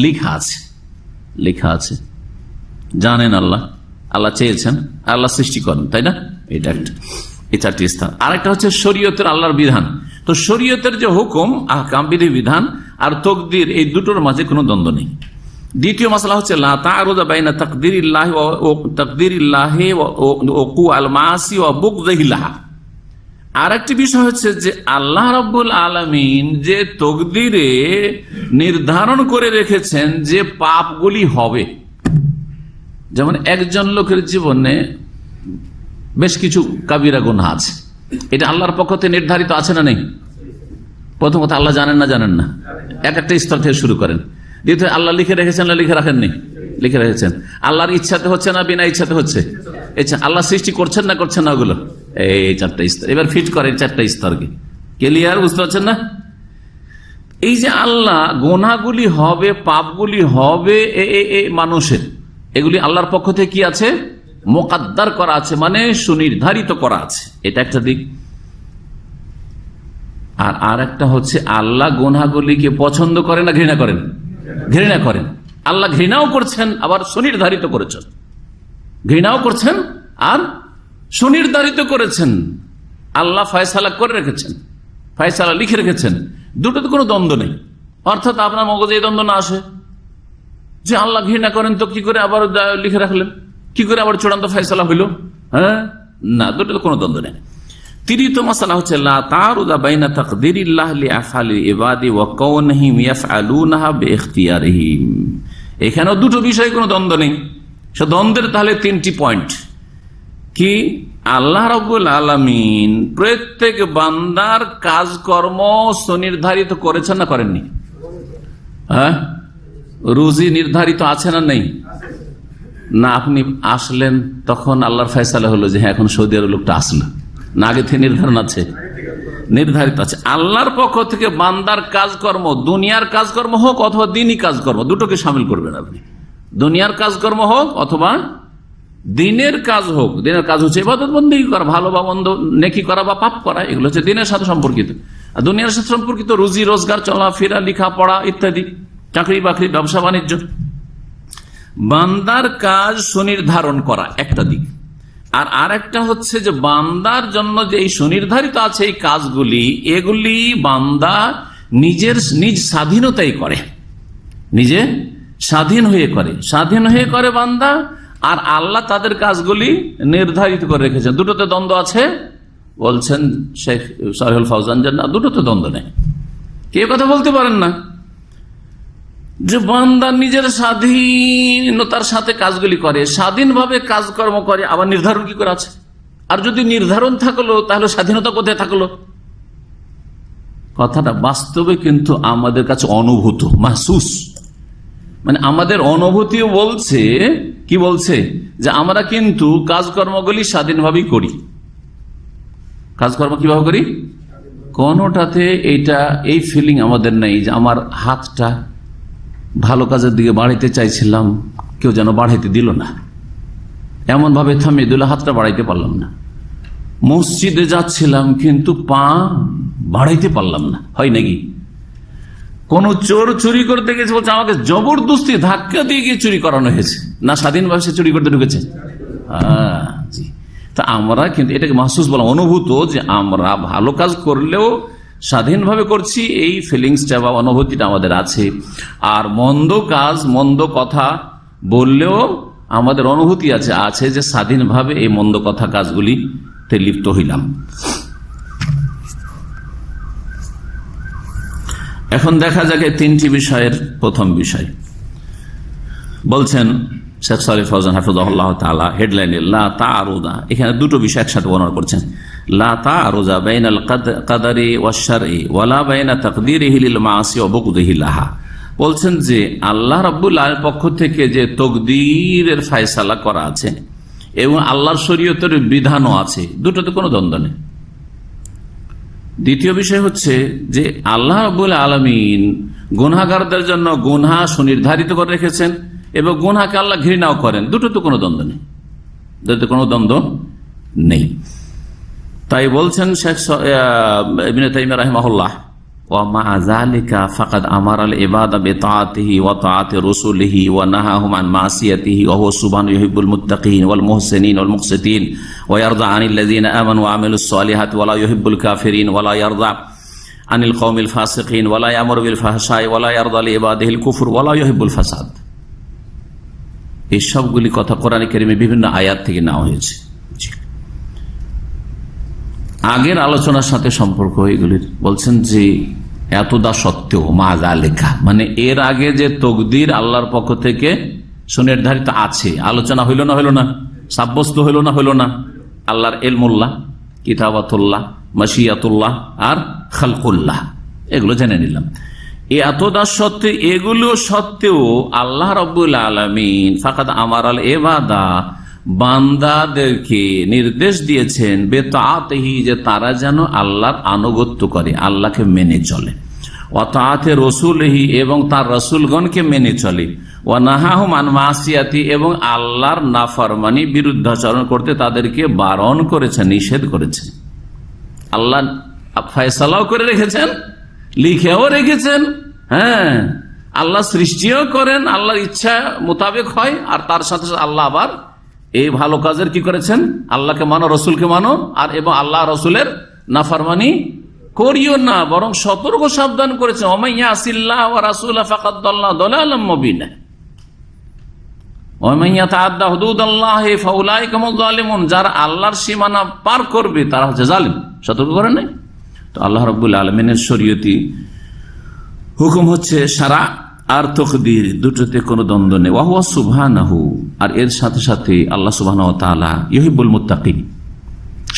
লিখা আছে, লেখা আছে, জানেন আল্লাহ, আল্লাহ চেয়েছেন, আল্লাহ সৃষ্টি করেন, তাই না? এটা একটা, এই চারটি স্থান। আরেকটা হচ্ছে শরীয়তের আল্লাহর বিধান। তো শরীয়তের যে হুকুম, আহকাম, বিধি বিধান আর তকদির, এই দুটোর মাঝে কোনো দ্বন্দ্ব নেই। দ্বিতীয় মাসলা হচ্ছে লা তাআরুদা বাইনা তাকদীরিল্লাহি ওয়া তাকদীরিল্লাহি ওয়া উকুআল মাসি ওয়া বুগযিহিল্লাহ। আরেকটি বিষয় হচ্ছে যে আল্লাহ রাব্বুল আলামিন যে তকদিরে নির্ধারণ করে রেখেছেন যে পাপগুলি হবে, যেমন একজন লোকের জীবনে বেশ কিছু কাবিরা গুনাহ আছে, এটা আল্লাহর পক্ষ থেকে নির্ধারিত আছে না নেই? প্রথম কথা, আল্লাহ জানেন না? জানেন না। একটা স্তর থেকে শুরু করেন। দ্বিতীয়, আল্লাহ লিখে রেখেছেন না লিখে রাখেননি? লিখে রেখেছেন। আল্লাহর ইচ্ছাতে হচ্ছে না বিনা ইচ্ছাতে হচ্ছে? আল্লাহ সৃষ্টি করছেন না করছেন না? ওগুলো এই চারটা স্তর। এবার ফিট করেন চারটা স্তরকে, ক্লিয়ার? বুঝতে পারছেন না? এই যে আল্লাহ গুনাহগুলি হবে, পাপগুলি হবে মানুষের, এগুলি আল্লাহর পক্ষ থেকে কি আছে? মোকাদ্দার করা আছে, মানে সুনির্ধারিত করা আছে। এটা একটা দিক। আর একটা হচ্ছে আল্লাহ গুনাহগুলিকে পছন্দ করেন না ঘৃণা করেন? ঘৃণা করেন। আল্লাহ ঘৃণাও করছেন, আবার সুনির্ধারিত করেছেন। ঘৃণাও করছেন আর সুনির্ধারিত করেছেন। আল্লাহ ফয়সালা করে রেখেছেন, ফয়সালা লিখে রেখেছেন। দুটোতে কোনো দ্বন্দ্ব নেই। অর্থাৎ আপনার মগজে এই দ্বন্দ্ব না আসে যে আল্লাহ ঘৃণা করেন, তো কি করে আবার লিখে রাখলেন, কি করে আবার চূড়ান্ত ফয়সালা হইল? হ্যাঁ, না, দুটোতে কোনো দ্বন্দ্ব নেই। তৃতীয় মাসালা হচ্ছে লা তাআরুদা বাইনা তাকদীরিল্লাহি লিআফআলিল ইবাদি ওয়া কাউনিহিম ইয়াফআলুনাহা বিইখতিয়ারিহিম। এখানেও দুটো বিষয়ে কোনো দ্বন্দ্ব নেই। সে দ্বন্দ্বের তাহলে তিনটি পয়েন্ট কি? আল্লাহ রাব্বুল আলামিন প্রত্যেক বান্দার কাজকর্ম সুনির্ধারিত করেছেন না করেননি? হ্যাঁ, রুজি নির্ধারিত আছে না নেই? না, আপনি আসলেন তখন আল্লাহর ফয়সালা হলো যে হ্যাঁ এখন সৌদি আরব লোকটা আসলো, না আগে থেকে নির্ধারণ আছে? নির্ধারিত আছে। আল্লাহর পক্ষ থেকে বান্দার কাজকর্ম, দুনিয়ার কাজকর্ম হোক অথবা দিনই কাজকর্ম, দুটোকে শামিল করবেন আপনি। দুনিয়ার কাজকর্ম হোক অথবা দিনের কাজ হোক। দিনের কাজ হচ্ছে ইবাদত বন্দেগী করা, ভালো বা মন্দ, নেকি করা বা পাপ করা, এগুলো হচ্ছে দিনের সাথে সম্পর্কিত। আর দুনিয়ার সাথে সম্পর্কিত রুজি রোজগার, চলাফেরা, লেখাপড়া ইত্যাদি, চাকরি বাকরি, ব্যবসা বাণিজ্য। বান্দার কাজ সুনির্ধারণ করা একটা দিক। আর একটা হচ্ছে যে বান্দার জন্য যে এই সুনির্ধারিত আছে এই কাজগুলি, এগুলি বান্দা নিজ স্বাধীনতাই করে, নিজে স্বাধীন হয়ে করে, স্বাধীন হয়ে করে বান্দা। আর আল্লাহ তাদের কাজগুলি নির্ধারিত করে রেখেছেন। দুটোতে দ্বন্দ্ব আছে বলছেন শেখ সালেহুল ফৌজান, না, দুটোতে দ্বন্দ্ব নেই। কে কথা বলতে পারেন না যে বান্দা নিজের স্বাধীনতার সাথে কাজগুলি করে, স্বাধীনভাবে কাজকর্ম করে, আবার নির্ধারণ কি করে আছে? আর যদি নির্ধারণ থাকলো তাহলে স্বাধীনতা কোথায় থাকলো? কথাটা বাস্তবে কিন্তু আমাদের কাছে অনুভূত, মাহসুস, মানে আমাদের অনুভূতিও বলছে, কি বলছে, যে আমরা কিন্তু কাজকর্মগুলি স্বাধীনভাবেই করি। কাজকর্ম কিভাবে করি? কোনটাতে এই ফিলিং আমাদের নেই যে আমার হাতটা ভালো কাজের দিকে বাড়াইতে চাইছিলাম, কেউ যেন বাড়াইতে দিল না, এমন ভাবে থামিয়ে দিল, হাতটা বাড়াইতে পারলাম না। মসজিদে যাচ্ছিলাম কিন্তু পা বাড়াইতে পারলাম না, হয় নাকি? কোন চোর চুরি করতে গেছে, বলছে আমাকে জবরদস্তি ধাক্কা দিয়ে গিয়ে চুরি করানো হয়েছে, না স্বাধীনভাবে সে চুরি করতে ঢুকেছে? জি। তা আমরা কিন্তু এটাকে মাহসুস বলা, অনুভূত, যে আমরা ভালো কাজ করলেও স্বাধীনভাবে করছি, এই ফিলিংসটা বা অনুভূতিটা আমাদের আছে। আর মন্দ কাজ, মন্দ কথা বললেও আমাদের অনুভূতি আছে যে স্বাধীনভাবে এই মন্দ কথা কাজগুলিতে লিপ্ত হইলাম। এখন দেখা যাক এই তিনটি বিষয়ের প্রথম বিষয়। বলছেন শেখ সালেহ ফৌজান হাফিজাহুল্লাহ তাআলা হেডলাইনে, লা তাআরুদা, এখানে দুটো বিষয় একসাথে বর্ণনা করছেন। লা তাআরুদা বাইনাল কদরি ওয়াশ শারঈ ওয়ালা বাইনা তাকদীরিহি লিল মাআসি ওয়া বুগদিহি লাহা। বলছেন যে আল্লাহ রাব্বুল আলামিনের পক্ষ থেকে যে তাকদীরের ফয়সালা করা আছে এবং আল্লাহর শরীয়তের বিধানও আছে, দুটোতে কোনো দ্বন্দ্ব নেই। দ্বিতীয় বিষয় হচ্ছে যে আল্লাহ রাব্বুল আলামিন গুনাহগারদের জন্য গুনাহ সুনির্ধারিত করে রেখেছেন এবং গুনাহকে আল্লাহ ঘৃণাও করেন, দুটোতে কোনো দ্বন্দ্ব নেই, দুটোতে কোনো দ্বন্দ্ব নেই। তাই বলছেন শেখ ইবনে তাইমিয়া রাহিমাহুল্লাহ, ওয়া মা যালিকা ফাকাদ আমারাল ইবাদা বিতাআতিহি ওয়া তাআতি রাসূলিহি ওয়া নাহাহুম আন মাসিয়াতিহি ওয়া হুয়া সুবহানাহু ইউহিব্বুল মুত্তাকিন ওয়াল মুহসিনিন ওয়াল মুকসিতিন ওয়া ইয়ারদা আনিল লাযিনা আমানু ওয়া আমিলুস সালিহাতি ওয়া লা ইউহিব্বুল কাফিরিন ওয়া লা ইয়ারদা আনিল কওমিল ফাসিকিন ওয়া লা ইয়ামুরু বিল ফাহশাই ওয়া লা ইয়ারদা লিইবাদিহিল কুফর ওয়া লা ইউহিব্বুল ফাসাদ। এই সবগুলি কথা কোরআনে কারিমে বিভিন্ন আয়াত থেকে নেওয়া হয়েছে। আগের আলোচনার সাথে সম্পর্ক এগুলির, বলছেন যে এতদা সত্ত্বেও মা যালিকা, মানে এর আগে যে তাকদীর আল্লাহর পক্ষ থেকে সুনির্ধারিত আছে, আলোচনা হইল না, সাব্যস্ত হইল না, আল্লাহর ইলমুল্লাহ, কিতাবাতুল্লাহ, মাশিয়াতুল্লাহ আর খালকুল্লাহ, এগুলো জেনে নিলাম। এতদা সত্ত্বে, এগুলো সত্ত্বেও আল্লাহ রাব্বুল আলামিন ফাকাদ আমারাল ইবাদা, বান্দাদেরকে নির্দেশ দিয়েছেন বেতাআতিহি, যে তারা যেন আল্লাহর আনুগত্য করে, আল্লাহকে মেনে চলে, ওয়া তাআতি রাসূলিহি, এবং তার রাসূলগণকে মেনে চলে, ওয়া নাহাহুম আন মাসিয়াতি, এবং আল্লাহর নাফরমানি বিরুদ্ধাচরণ করতে তাদেরকে বারণ করেছেন, নিষেধ করেছেন। আল্লাহ ফয়সালাও করে রেখেছেন, লিখেও রেখেছেন, হ্যাঁ, আল্লাহ সৃষ্টিও করেন, আল্লাহর ইচ্ছা মোতাবেক হয়, আর তার সাথে আল্লাহ আবার এই ভালো কাজের কি করেছেন, আল্লাহকে মানো, রসুলকে মানো, আর এবং আল্লাহ রসুলের নাফরমানি করিও না, বরং সতর্ক সাবধান করেছেন, ওমাইয়া আসিল্লাহ ওয়া রাসূলা ফাকাদ দাল্লা দালালাম মুবিনা, ওমাইয়া তাআদ্দা হুদুদাল্লাহি ফাউলাইকা হুমুয যালিমুন, যারা আল্লাহর সীমানা পার করবে তারা হচ্ছে জালিম। সতর্ক করেন নাই? তো আল্লাহ রাব্বুল আলামিনের শরীয়তি হুকুম হচ্ছে সারা আর তাকদীর, দুটোতে কোনো দ্বন্দ্ব নেই। ওয়া হুয়া সুবহানাহু, আর এর সাথে সাথে আল্লাহ সুবহানাহু ওয়া তাআলা ইউহিব্বুল মুত্তাকিন,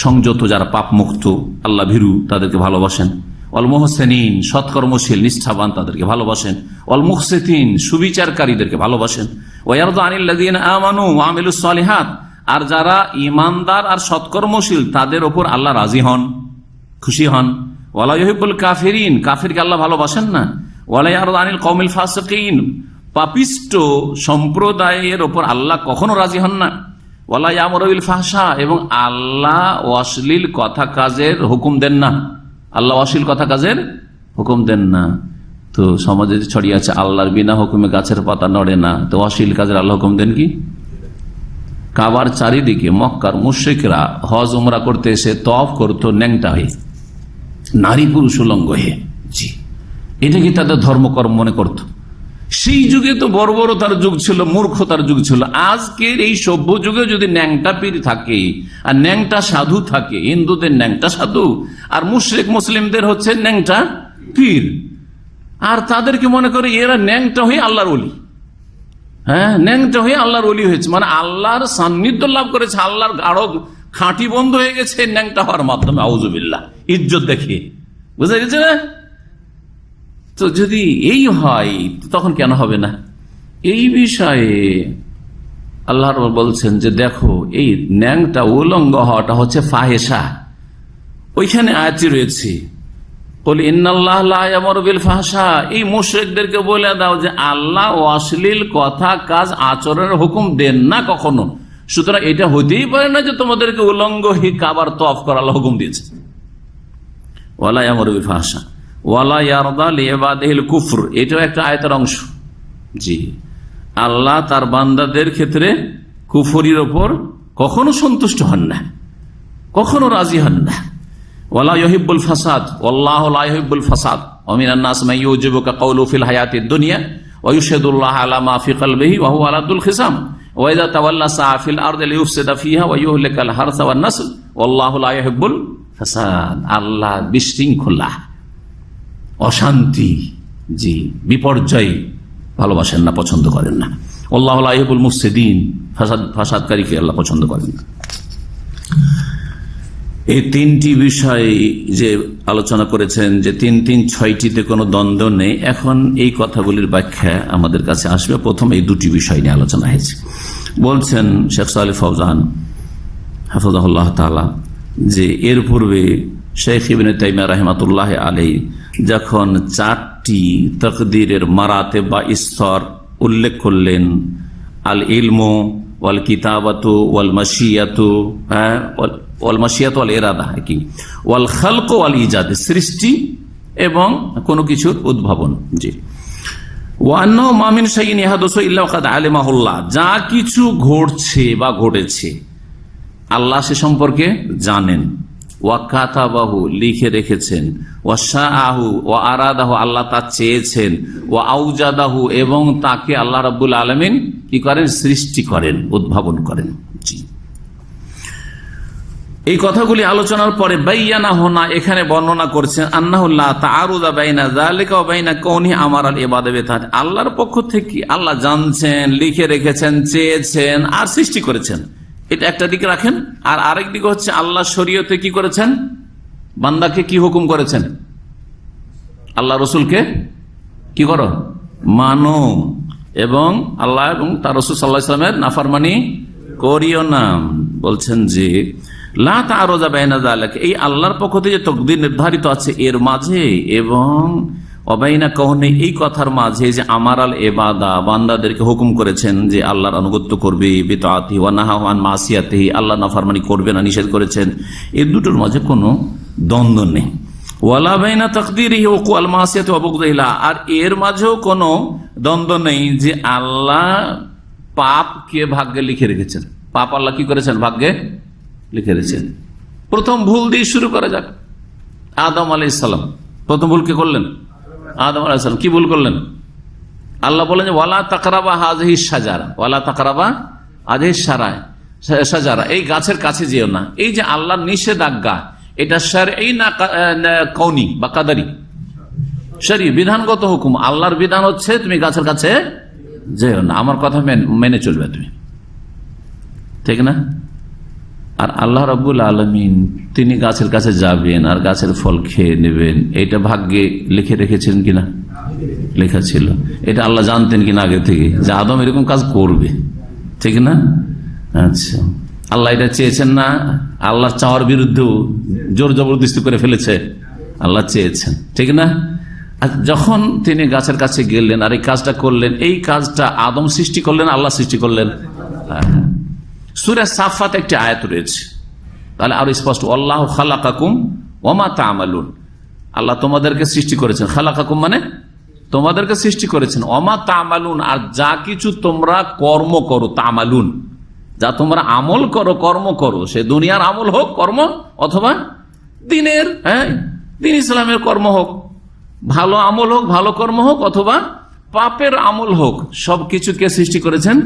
সংযত যারা পাপ মুক্ত আল্লাহ ভীরু তাদেরকে ভালোবাসেন, ওয়াল মুহসিনিন, সৎকর্মশীল নিষ্ঠাবান তাদেরকে ভালোবাসেন, ওয়াল মুকসিতিন, সুবিচারকারীদেরকে ভালোবাসেন, ওয়া ইয়ারদা আনিল লাযিনা আমানু ওয়া আমিলুস সালিহাত, আর যারা ঈমানদার আর সৎকর্মশীল তাদের উপর আল্লাহ রাজি হন, খুশি হন। ওয়া লা ইউহিব্বুল কাফিরিন, কাফিরকে আল্লাহ ভালোবাসেন না। ওয়ালা ইয়ারদা আনিল কওমিল ফাসিকিন, পাপিষ্ট সম্প্রদায়ের উপর আল্লাহ কখনো রাজি হন না। ওয়ালা ইয়ামুরু বিল ফাহশা, এবং আল্লাহ অশ্লীল কথা কাজের হুকুম দেন না, আল্লাহ অশ্লীল কথা কাজের হুকুম দেন না। তো সমাজে ছড়িয়ে আছে আল্লাহর বিনা হুকুমে গাছের পাতা নড়ে না, তো অশ্লীল কাজের আল্লাহ হুকুম দেন কি? কাবার চারিদিকে মক্কার মুশরিকরা হজ উমরা করতে এসে তওয়াফ করতো ন্যাংটা হয়ে, নারী পুরুষ উলঙ্গ হয়ে। জি, এটা কি তাদের ধর্মকর্ম মনে করত? সেই যুগে তো বর্বরতার যুগ ছিল, মূর্খতার যুগ ছিল। আজকের এই সভ্য যুগে যদি ন্যাংটা পীর থাকে আর ন্যাংটা সাধু থাকে, হিন্দুদের ন্যাংটা সাধু আর মুশরিক মুসলিমদের হচ্ছে ন্যাংটা পীর, আর তাদেরকে মনে করে এরা ন্যাংটা হয়ে আল্লাহর ওলি। হ্যাঁ, ন্যাংটা হয়ে আল্লাহর ওলি হয়েছে, মানে আল্লাহর সান্নিধ্য লাভ করেছে, আল্লাহর গাঢ় খাঁটি বন্ধ হয়ে গেছে ন্যাংটা হওয়ার মাধ্যমে। আউযুবিল্লাহ, ইজ্জত দেখিয়ে। বুঝা গেছে না? তো যদি এই হয় তখন কেন হবে না? এই বিষয়ে আল্লাহ বলছেন যে দেখো, এই ন্যাংটা উলঙ্গ হওয়াটা হচ্ছে ফাহেসা। ওইখানে আয়াতটি রয়েছে, বলি ইন্নাল্লাহ লা ইয়ামুরু বিল ফাহশা। এই মুশরিকদেরকে বলে দাও যে আল্লাহ অশ্লীল কথা, কাজ, আচরণের হুকুম দেন না কখনো। সুতরাং এটা হতেই পারে না যে তোমাদেরকে উলঙ্গ কাবার তওয়াফ করার হুকুম দিয়েছে। ওয়ালা ইয়ামুরু বিল ফাহশা ওয়ালা ইয়ারদা লিইবাদিহিল কুফর, এটাও একটা আয়াতের অংশ। জি, আল্লাহ তার বান্দাদের ক্ষেত্রে কুফরির ওপর কখনো সন্তুষ্ট হন না, কখনো রাজি হন না। ওয়ালা ইউহিব্বুল ফাসাদ ওয়াল্লাহু লা ইউহিব্বুল ফাসাদ ওয়া মিনান নাস মান ইউজিবুকা কাওলুহু ফিল হায়াতিদ দুনিয়া ওয়া ইউশহিদুল্লাহ আলা মা ফি কলবিহি ওয়া হুয়া আলাদুল খিসাম ওয়া ইযা তাওয়াল্লা সাআ ফিল আরদি লিইফসিদা ফিহা ওয়া ইউহলিকাল হারসা ওয়ান নাসল ওয়াল্লাহু লা ইউহিব্বুল ফাসাদ। আল্লাহ বিশৃঙ্খলা, অশান্তি, জি, বিপর্যয় ভালোবাসেন না, পছন্দ করেন না। আল্লাহু লা ইউহিব্বুল মুফসিদিন, ফাসাদকারীকে আল্লাহ পছন্দ করেন না। এই তিনটি বিষয় যে আলোচনা করেছেন, যে তিন ছয়টিতে কোনো দ্বন্দ্ব নেই। এখন এই কথাগুলির ব্যাখ্যা আমাদের কাছে আসবে। প্রথম এই দুটি বিষয় নিয়ে আলোচনা হয়েছে। বলছেন শেখ সালেহ ফৌজান হাফিজাহুল্লাহ তাআলা যে এর পূর্বে শেখ ইবনে তাইমিয়া রাহিমাতুল্লাহ আলাইহি যখন চারটি তাকদীরের মারাতেব বা স্তর উল্লেখ করলেন, আল ইলমু ওয়াল কিতাবাতু ওয়াল মাশিয়াতু, ওয়াল মাশিয়াতু ওয়াল ইরাদা, কি ওয়াল খালকু ওয়াল ইজাদ, সৃষ্টি এবং কোনো কিছুর উদ্ভাবন। জি, ওয়া আন্নাহু মা মিন শাইইন ইয়াহদুসু ইল্লা ওয়াকাদ আলিমাহুল্লাহ, যা কিছু ঘটছে বা ঘটেছে আল্লাহ সে সম্পর্কে জানেন। ওয়া কাতাবাহু, লিখে রেখেছেন। ওয়া শাআহু ওয়া আরাদাহু, আল্লাহ তা চেয়েছেন। ওয়া আউজাদাহু, এবং তাকে আল্লাহ রাব্বুল আলামিন কি করেন? সৃষ্টি করেন, উদ্ভাবন করেন। জি, এই কথাগুলি আলোচনার পরে বাইয়ানা হোনা, এখানে বর্ণনা করছেন আন্নাহু লা তাআরুদা বাইনা যালিকা ওয়া বাইনা কাউনি আমারাল ইবাদা বিতাআত, আল্লাহর পক্ষ থেকে আল্লাহ জানছেন, লিখে রেখেছেন, চেয়েছেন আর সৃষ্টি করেছেন। এটা একটা দিকে রাখেন। আর আরেক দিকে হচ্ছে আল্লাহ শরীয়তে কি করেছেন? বান্দাকে কি হুকুম করেছেন? আল্লাহ রসুলকে কি করো? মানো, এবং আল্লাহ এবং তার রসুল সাল্লাল্লাহু আলাইহি ওয়াসাল্লামের নাফরমানি করিও না। বলছেন যে লা তাআরুযা বাইনা যালিকা, এই আল্লাহর পক্ষ থেকে যে তাকদীর নির্ধারিত আছে এর মাঝে এবং অবাইনা কাউনি, এই কথার মাঝে যে আমারাল ইবাদা, বান্দাদেরকে হুকুম করেছেন যে আল্লাহর আনুগত্য করবে, বিতাআতিহি ওয়া নাহা আন মাসিয়াতিহি, আল্লাহ নাফরমানি করবে না, নিষেধ করেছেন। এই দুটোর মাঝে কোনো দ্বন্দ্ব নেই। ওয়ালা বাইনা তাকদীরিহি ওয়াকুল মাসিয়াতি ওয়া বুগদিহি, আর এর মাঝেও কোনো দ্বন্দ্ব নেই যে আল্লাহ পাপকে ভাগ্যে লিখে রেখেছেন। পাপ আল্লাহ কি করেছেন? ভাগ্যে লিখে রেখেছেন। প্রথম ভুল দিয়ে শুরু করা যাক। আদম আলাইহিস সালাম প্রথম ভুল কে করলেন? আদম আলাইহিস সালাম কি ভুল করলেন? আল্লাহ বলেন যে ওয়ালা তাকরাবা হাযিহিস শাজারা, ওয়ালা তাকরাবা হাযিহিস শাজারা, এই গাছের কাছে যেও না। এই যে আল্লাহর নিষেধাজ্ঞা, এটা শারঈ না কওনি বা কাদারি? শরঈ, বিধানগত হুকুম। আল্লাহর বিধান হচ্ছে তুমি গাছের কাছে যেও না, আমার কথা মেনে চলবে তুমি, ঠিক না? আর আল্লাহ রাব্বুল আলামিন তিনি গাছের কাছে যাবেন আর গাছের ফল খেয়ে নেবেন, এটা ভাগ্যে লিখে রেখেছেন কিনা? লেখা ছিল। এটা আল্লাহ জানতেন কিনা আগে থেকে যে আদম এরকম কাজ করবে, ঠিক না? আচ্ছা, আল্লাহ এটা চেয়েছেন না? আল্লাহর চাওয়ার বিরুদ্ধেও জোর জবরদস্তি করে ফেলেছে? আল্লাহ চেয়েছেন, ঠিক না? আর যখন তিনি গাছের কাছে গেলেন আর এই কাজটা করলেন, এই কাজটা আদম সৃষ্টি করলেন, আল্লাহ সৃষ্টি করলেন? সূরা সাফফাত একটি আয়াত রয়েছে, তাহলে আরো স্পষ্ট। আল্লাহু খালাকাকুম ওয়া মা তা'মালুন, আল্লাহ তোমাদেরকে সৃষ্টি করেছেন। খালাকাকুম মানে তোমাদেরকে সৃষ্টি করেছেন। ওয়া মা তা'মালুন, আর যা কিছু তোমরা কর্ম করো, তা'মালুন, যা তোমরা আমল করো, কর্ম করো, সে দুনিয়ার আমল হোক কর্ম, অথবা দিনের, দিন ইসলামের কর্ম হোক, ভালো আমল হোক, ভালো কর্ম হোক, অথবা পাপের আমল হোক, সবকিছু কে সৃষ্টি করেছেন?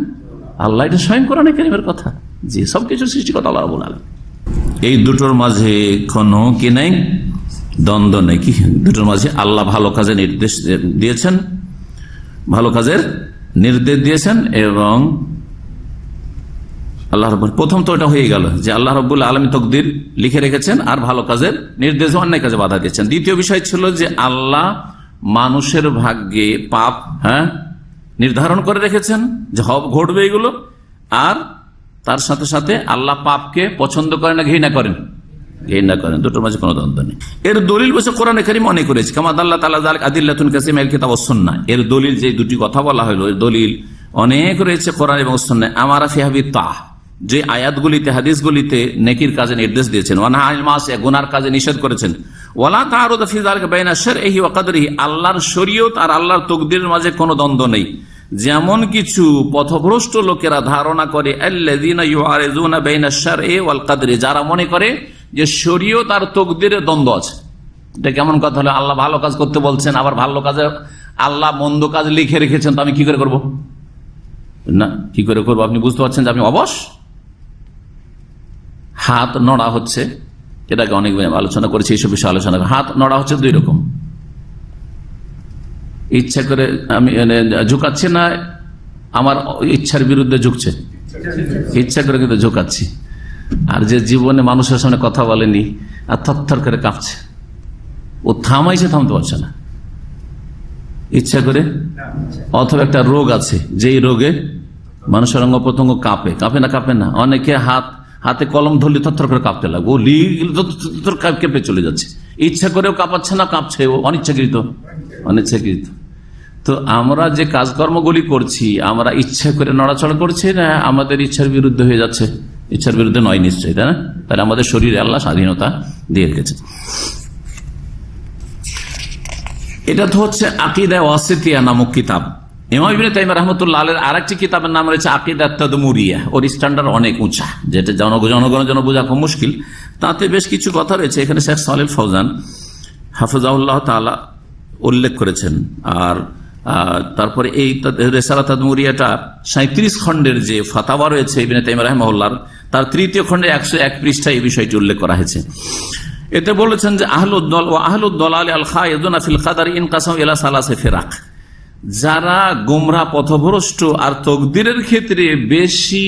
আল্লাহ। এটা স্বয়ং কোরআনে কারীমের কথা। জি, সবকিছু সৃষ্টিকর্তা আল্লাহ রাব্বুল আলামিন। এই দুটোর মাঝে কোনো কি নাই? দ্বন্দ্ব নেই। কি দুটোর মাঝে? আল্লাহ ভালো কাজের নির্দেশ দিয়েছেন, ভালো কাজের নির্দেশ দিয়েছেন, এবং আল্লাহ রাব্বুল, প্রথম তো এটা হয়ে গেল যে আল্লাহ রাব্বুল আলামিন তাকদীর লিখে রেখেছেন আর ভালো কাজের নির্দেশ, অন্যায় কাজে বাধা দিয়েছেন। দ্বিতীয় বিষয় ছিল যে আল্লাহ মানুষের ভাগ্যে পাপ নির্ধারণ করে রেখেছেন যে ঘটবে এগুলো, আর তার সাথে সাথে আল্লাহ পাপকে পছন্দ করেন না ঘৃণা করেন? ঘৃণা করেন। দুটোর মাঝে কোনো দ্বন্দ্ব নেই। এর দলিল বসে কোরআনে কারীম অনেক করেছে, কামা আল্লাহ তাআলা যালিক আদিল্লাতুন কাসীরা মিনাল কিতাব ওয়াস সুন্নাহ। এর দলিল যে দুটি কথা বলা হলো, এর দলিল অনেক রয়েছে কোরআন এবং সুন্নাহয়। আমারা ফি হাবিতাহ, যে আয়াতগুলিতে হাদিসগুলিতে নেকির কাজে নির্দেশ দিয়েছেন, ওয়া নাহা আনিল মাসিয়া, গুনার কাজে নিষেধ করেছেন, ওয়ালা তাআরুদা ফি যালিকা বাইনা শারঈহি ওয়া কদরিহি, আল্লাহর শরীয়ত আর আল্লাহর তাকদীরের মাঝে কোনো দ্বন্দ্ব নেই। যেমন কিছু পথভ্রষ্ট লোকেরা ধারণা করে, আল্লাযীনা ইউআরিযুনা বাইনা শারঈ ওয়াল কদরি, যারা মনে করে যে শরীয়ত আর তাকদীরে দ্বন্দ্ব আছে। এটা কেমন কথা হলো? আল্লাহ ভালো কাজ করতে বলছেন, আবার ভালো কাজে আল্লাহ মন্দ কাজ লিখে রেখেছেন, তো আমি কি করে করব? না, কি করে করবো? আপনি বুঝতে পারছেন যে আপনি অবশ। হাত নড়া হচ্ছে, এটাকে অনেক আলোচনা করেছি, এইসব বিষয়ে আলোচনা। হাত নড়া হচ্ছে দুই রকম, ইচ্ছা করে আমি ঝুঁকাচ্ছি না আমার ইচ্ছার বিরুদ্ধে ঝুঁকছে, ইচ্ছা করে কিন্তু ঝুঁকাচ্ছি। আর যে জীবনে মানুষের সামনে কথা বলেনি আর থরথর করে কাঁপছে, ও থামাইছে, থামতে পারছে না, ইচ্ছা করে। অথবা একটা রোগ আছে, যেই রোগে মানুষের অঙ্গ প্রত্যঙ্গ কাঁপে, কাঁপে না? কাঁপে না? অনেকে হাতে কলম ধরলে থরথর করে কাঁপতে লাগবে, ও কেঁপে চলে যাচ্ছে। ইচ্ছা করেও কাঁপাচ্ছে না, কাঁপছে ও অনিচ্ছাকৃত, অনিচ্ছাকৃত। তো আমরা যে কাজকর্মগুলি করছি, আমরা ইচ্ছা করে নড়াচড়া করছি না আমাদের ইচ্ছার বিরুদ্ধে হয়ে যাচ্ছে? ইচ্ছার বিরুদ্ধে নয় নিশ্চয়ই, তাই না? তাহলে আমাদের শরীরে আল্লাহ স্বাধীনতা দিয়ে রেখেছে। এটা তো হচ্ছে আকীদা ওয়াসিতিয়া নামক কিতাব। ইমাম ইবনে তাইমিয়া রাহমাতুল্লাহ আলাইহির আরেকটি কিতাবের নাম রয়েছে আকীদা তাদমুরিয়া। ওর স্ট্যান্ডার্ড অনেক উঁচা, যেটা জনগণের জন্য বোঝা খুব মুশকিল। তাতে বেশ কিছু কথা রয়েছে, এখানে শেখ সালেহ ফৌজান হাফিজাহুল্লাহ তাআলা উল্লেখ করেছেন। আর তারপরে এই রিসালা তাদমুরিয়াটা 37 খণ্ডের যে ফাতাওয়া রয়েছে ইবনে তাইমিয়া রাহিমাহুল্লাহর, তার তৃতীয় খণ্ডে 101 পৃষ্ঠায় এই বিষয়টি উল্লেখ করা হয়েছে। এতে বলেছেন যে আহলুদ্দল ওয়া আহলুদ্দলাল আল খায়িদুনা ফিল কদর ইনকাসামু ইলা সালাসি ফিরাক, যারা গোমরা পথভ্রষ্ট আর তাকদীরের ক্ষেত্রে বেশি